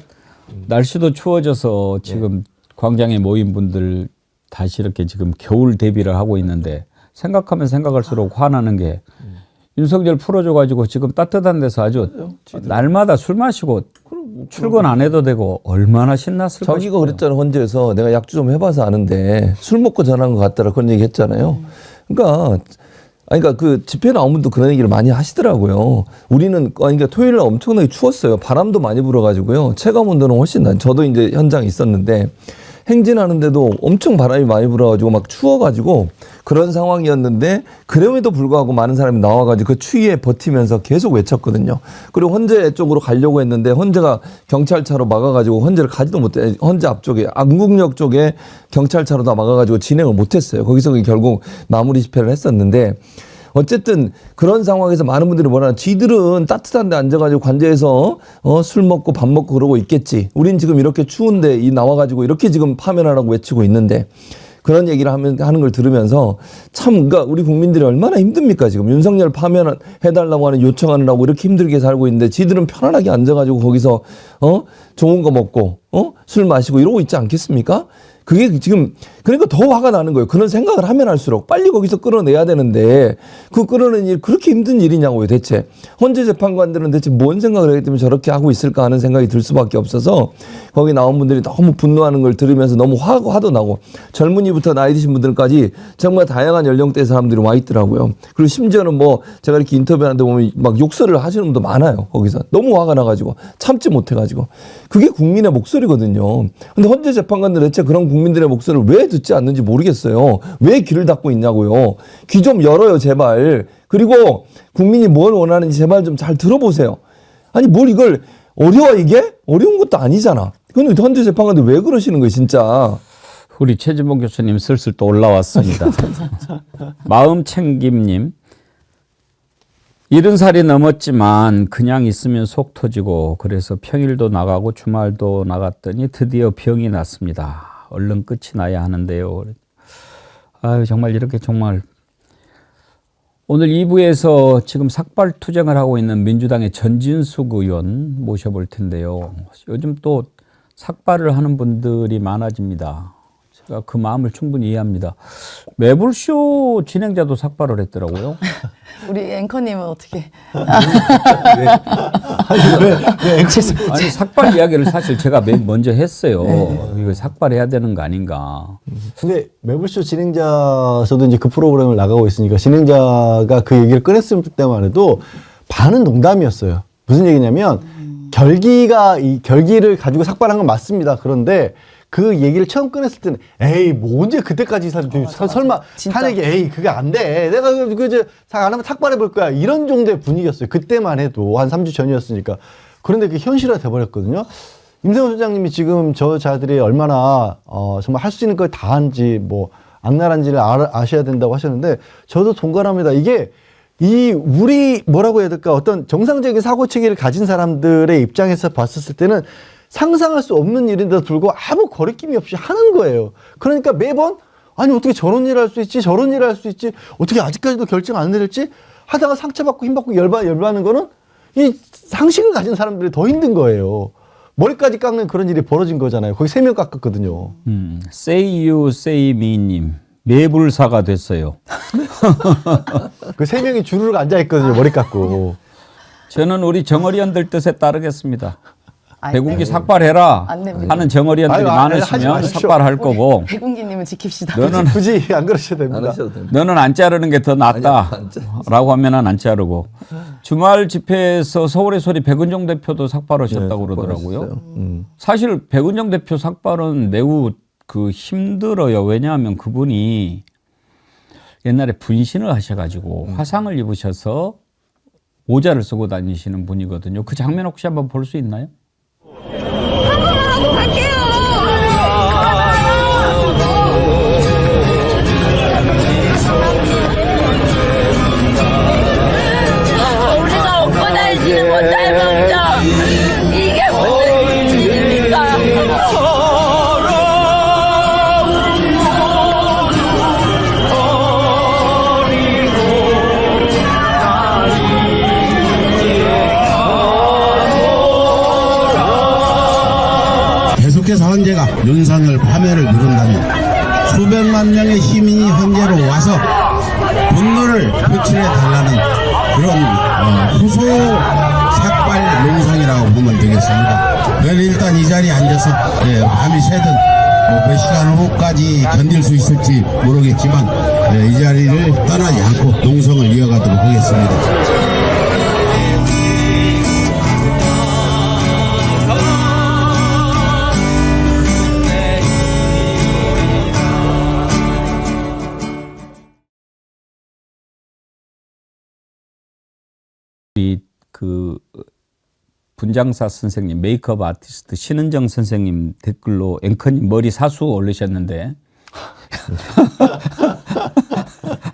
날씨도 추워져서 지금 광장에 모인 분들 다시 이렇게 지금 겨울 대비를 하고 있는데 생각하면 생각할수록 화나는 게 윤석열 풀어줘가지고 지금 따뜻한 데서 아주 날마다 술 마시고 출근 안 해도 되고 얼마나 신났을까. 자기가 그랬잖아요. 헌재에서 내가 약주 좀 해봐서 아는데 술 먹고 전화한 것 같더라 그런 얘기 했잖아요. 그러니까 그 집회 나온 분도 그런 얘기를 많이 하시더라고요. 우리는 그러니까 토요일 날 엄청나게 추웠어요. 바람도 많이 불어가지고요. 체감 온도는 훨씬 저도 이제 현장에 있었는데 행진하는데도 엄청 바람이 많이 불어가지고 막 추워가지고 그런 상황이었는데 그럼에도 불구하고 많은 사람이 나와가지고 그 추위에 버티면서 계속 외쳤거든요. 그리고 헌재 쪽으로 가려고 했는데 헌재가 경찰차로 막아가지고 헌재를 가지도 못해. 헌재 앞쪽에 안국역 쪽에 경찰차로 다 막아가지고 진행을 못했어요. 거기서 결국 마무리 집회를 했었는데 어쨌든 그런 상황에서 많은 분들이 뭐라나 지들은 따뜻한 데 앉아가지고 관제에서 술 먹고 밥 먹고 그러고 있겠지. 우린 지금 이렇게 추운데 나와가지고 이렇게 지금 파면하라고 외치고 있는데 그런 얘기를 하는 걸 들으면서 참 그러니까 우리 국민들이 얼마나 힘듭니까 지금. 윤석열 파면해달라고 하는 요청하느라고 이렇게 힘들게 살고 있는데 지들은 편안하게 앉아가지고 거기서 좋은 거 먹고 술 마시고 이러고 있지 않겠습니까? 그게 지금 그러니까 더 화가 나는 거예요. 그런 생각을 하면 할수록 빨리 거기서 끌어내야 되는데 그 끌어내는 일 그렇게 힘든 일이냐고요 대체. 헌재 재판관들은 대체 뭔 생각을 하기 때문에 저렇게 하고 있을까 하는 생각이 들 수밖에 없어서 거기 나온 분들이 너무 분노하는 걸 들으면서 너무 화도 나고 젊은이부터 나이 드신 분들까지 정말 다양한 연령대의 사람들이 와 있더라고요. 그리고 심지어는 뭐 제가 이렇게 인터뷰하는데 보면 막 욕설을 하시는 분도 많아요. 거기서 너무 화가 나가지고 참지 못해가지고 그게 국민의 목소리거든요. 근데 헌재 재판관들 대체 그런 국민들의 목소리를 왜 듣지 않는지 모르겠어요. 왜 귀를 닫고 있냐고요. 귀 좀 열어요 제발. 그리고 국민이 뭘 원하는지 제발 좀 잘 들어보세요. 아니 뭘 이걸 어려워 이게? 어려운 것도 아니잖아. 근데 헌재 재판관들 왜 그러시는 거예요 진짜. 우리 최진봉 교수님 슬슬 또 올라왔습니다. 마음챙김님. 70살이 넘었지만 그냥 있으면 속 터지고 그래서 평일도 나가고 주말도 나갔더니 드디어 병이 났습니다. 얼른 끝이 나야 하는데요. 아유 정말 이렇게 정말 오늘 2부에서 지금 삭발투쟁을 하고 있는 민주당의 전진숙 의원 모셔볼 텐데요. 요즘 또 삭발을 하는 분들이 많아집니다. 제가 그 마음을 충분히 이해합니다. 매불쇼 진행자도 삭발을 했더라고요. 우리 앵커님은 어떻게? 아니 삭발 이야기를 사실 제가 먼저 했어요. 이거 삭발해야 되는 거 아닌가. 근데 매불쇼 진행자 저도 이제 그 프로그램을 나가고 있으니까 진행자가 그 얘기를 꺼냈을 때만 해도 반은 농담이었어요. 무슨 얘기냐면 결기를 가지고 삭발한 건 맞습니다. 그런데 그 얘기를 처음 꺼냈을 때는 에이 뭐 언제 그때까지 설마 탄핵이 에이 그게 안 돼. 내가 안 하면 삭발해 볼 거야. 이런 정도의 분위기였어요. 그때만 해도 한 3주 전이었으니까. 그런데 그게 현실화 돼 버렸거든요. 임성훈 소장님이 지금 저 자들이 얼마나 정말 할 수 있는 걸 다 한지 뭐 악랄한지를 아셔야 된다고 하셨는데 저도 동감합니다. 이게 우리 뭐라고 해야 될까 어떤 정상적인 사고 체계를 가진 사람들의 입장에서 봤었을 때는 상상할 수 없는 일인데도 불구하고 아무 거리낌이 없이 하는 거예요. 그러니까 매번 아니 어떻게 저런 일을 할 수 있지 저런 일을 할 수 있지 어떻게 아직까지도 결정 안 내렸지 하다가 상처받고 힘받고 열받는 거는 이 상식을 가진 사람들이 더 힘든 거예요. 머리까지 깎는 그런 일이 벌어진 거잖아요. 거기 3명 깎았거든요. Say you, say me님. 매불사가 됐어요. 그 3명이 주르륵 앉아있거든요. 머리 깎고. 저는 우리 정어리원들 뜻에 따르겠습니다. 아니, 백운기 삭발해라 하는 정어리원들이 많으시면 삭발할 거고 백운기님은 지킵시다. 너는 굳이 안 그러셔도 됩니다. 안 하셔도 됩니다. 너는 안 자르는 게 더 낫다라고 하면은 안 자르고 주말 집회에서 서울의 소리 백은정 대표도 삭발하셨다고 그러더라고요. 사실 백은정 대표 삭발은 매우 힘들어요. 왜냐하면 그분이 옛날에 분신을 하셔가지고 화상을 입으셔서 모자를 쓰고 다니시는 분이거든요. 그 장면 혹시 한번 볼 수 있나요? 우리가 업고 다니지는 못할 법정 이게 무슨 일입니까? 계속해서 헌재가 윤석열 파면을 누른다면 수백만 명의 시민이 헌재로 와서 분노를 표출해 달라는 그런 후속 삭발 농성이라고 보면 되겠습니다. 저는 일단 이 자리에 앉아서 밤이 새든 몇 시간 후까지 견딜 수 있을지 모르겠지만 이 자리를 떠나지 않고 농성을 이어가도록 하겠습니다. 그 분장사 선생님, 메이크업 아티스트 신은정 선생님 댓글로 앵커님 머리 사수 올리셨는데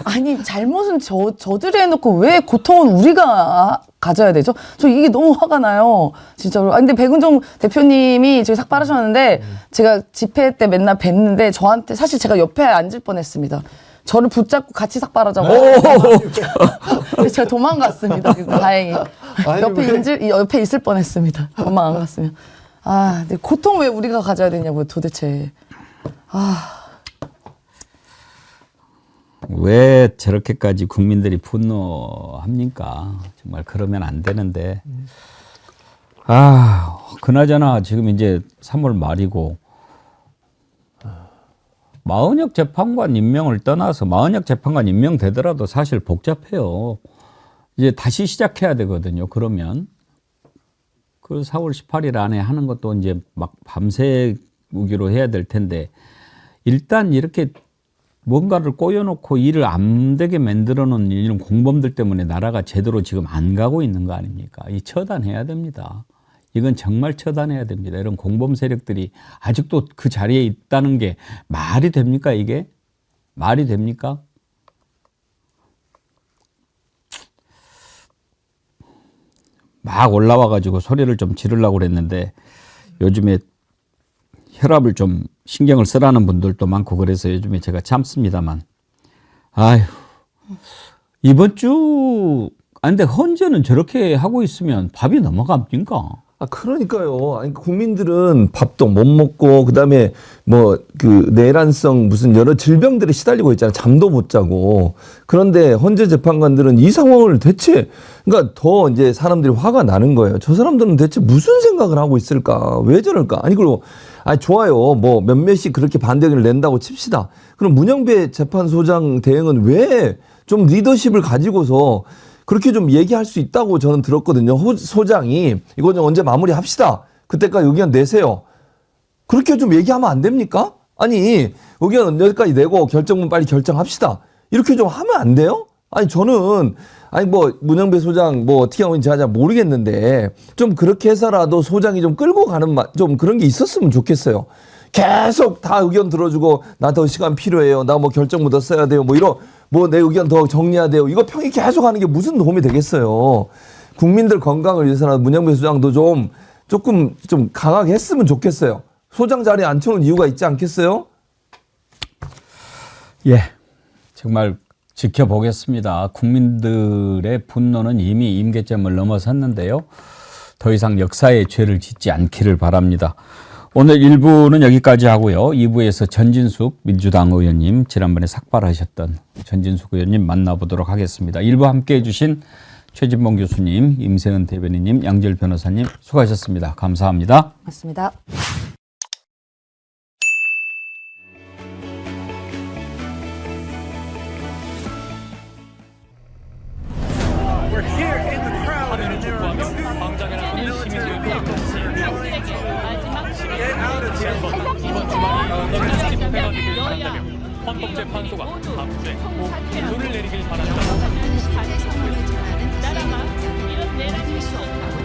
아니 잘못은 저들이 해놓고 왜 고통은 우리가 가져야 되죠? 저 이게 너무 화가 나요. 진짜로. 아, 근데 백은종 대표님이 저기 삭발하셨는데 제가 집회 때 맨날 뵀는데 저한테 사실 제가 옆에 앉을 뻔했습니다. 저를 붙잡고 같이 삭발하자고. 그래서 제가 도망갔습니다. 다행히. 옆에 있을 뻔했습니다. 도망 안 갔으면. 아, 근데 고통 왜 우리가 가져야 되냐고요, 도대체. 왜 저렇게까지 국민들이 분노합니까? 정말 그러면 안 되는데. 그나저나 지금 이제 3월 말이고 마은혁 재판관 임명을 떠나서 마은혁 재판관 임명되더라도 사실 복잡해요. 이제 다시 시작해야 되거든요. 그러면 그 4월 18일 안에 하는 것도 이제 막 밤새우기로 해야 될 텐데 일단 이렇게 뭔가를 꼬여놓고 일을 안 되게 만들어 놓은 이런 공범들 때문에 나라가 제대로 지금 안 가고 있는 거 아닙니까? 이 처단해야 됩니다. 이건 정말 처단해야 됩니다. 이런 공범 세력들이 아직도 그 자리에 있다는 게 말이 됩니까, 이게? 말이 됩니까? 막 올라와가지고 소리를 좀 지르려고 그랬는데 요즘에 혈압을 좀 신경을 쓰라는 분들도 많고 그래서 요즘에 제가 참습니다만 아휴 이번 주 근데 헌재는 저렇게 하고 있으면 밥이 넘어갑니까? 그러니까요. 아니, 국민들은 밥도 못 먹고, 그 다음에 뭐, 그, 내란성 무슨 여러 질병들에 시달리고 있잖아요. 잠도 못 자고. 그런데 헌재 재판관들은 이 상황을 대체, 그러니까 더 이제 사람들이 화가 나는 거예요. 저 사람들은 대체 무슨 생각을 하고 있을까? 왜 저럴까? 아니, 그리고, 좋아요. 뭐, 몇몇이 그렇게 반대 의견을 낸다고 칩시다. 그럼 문영배 재판소장 대행은 왜 좀 리더십을 가지고서 그렇게 좀 얘기할 수 있다고 저는 들었거든요. 소장이 이거 좀 언제 마무리합시다. 그때까지 의견 내세요. 그렇게 좀 얘기하면 안 됩니까? 아니 의견 여기까지 내고 결정문 빨리 결정합시다. 이렇게 좀 하면 안 돼요? 아니 저는 뭐 문영배 소장 뭐 어떻게 하면 제가 잘 모르겠는데 좀 그렇게 해서라도 소장이 좀 끌고 가는 좀 그런 게 있었으면 좋겠어요. 계속 다 의견 들어주고 나 더 시간 필요해요. 나 뭐 결정문 더 써야 돼요. 뭐 이런 뭐 내 의견 더 정리해야 돼요. 이거 평이 계속 하는 게 무슨 도움이 되겠어요. 국민들 건강을 위해서는 문영배 소장도 조금 좀 강하게 했으면 좋겠어요. 소장 자리에 앉혀놓은 이유가 있지 않겠어요? 예, 정말 지켜보겠습니다. 국민들의 분노는 이미 임계점을 넘어섰는데요. 더 이상 역사의 죄를 짓지 않기를 바랍니다. 오늘 1부는 여기까지 하고요. 2부에서 전진숙 민주당 의원님, 지난번에 삭발하셨던 전진숙 의원님 만나보도록 하겠습니다. 1부 함께해 주신 최진봉 교수님, 임세은 대변인님, 양지열 변호사님 수고하셨습니다. 감사합니다. 맞습니다. 헌법재판소가 밤새 결론을 내리길 바란다. 나라가 이런 내란일 수 없다.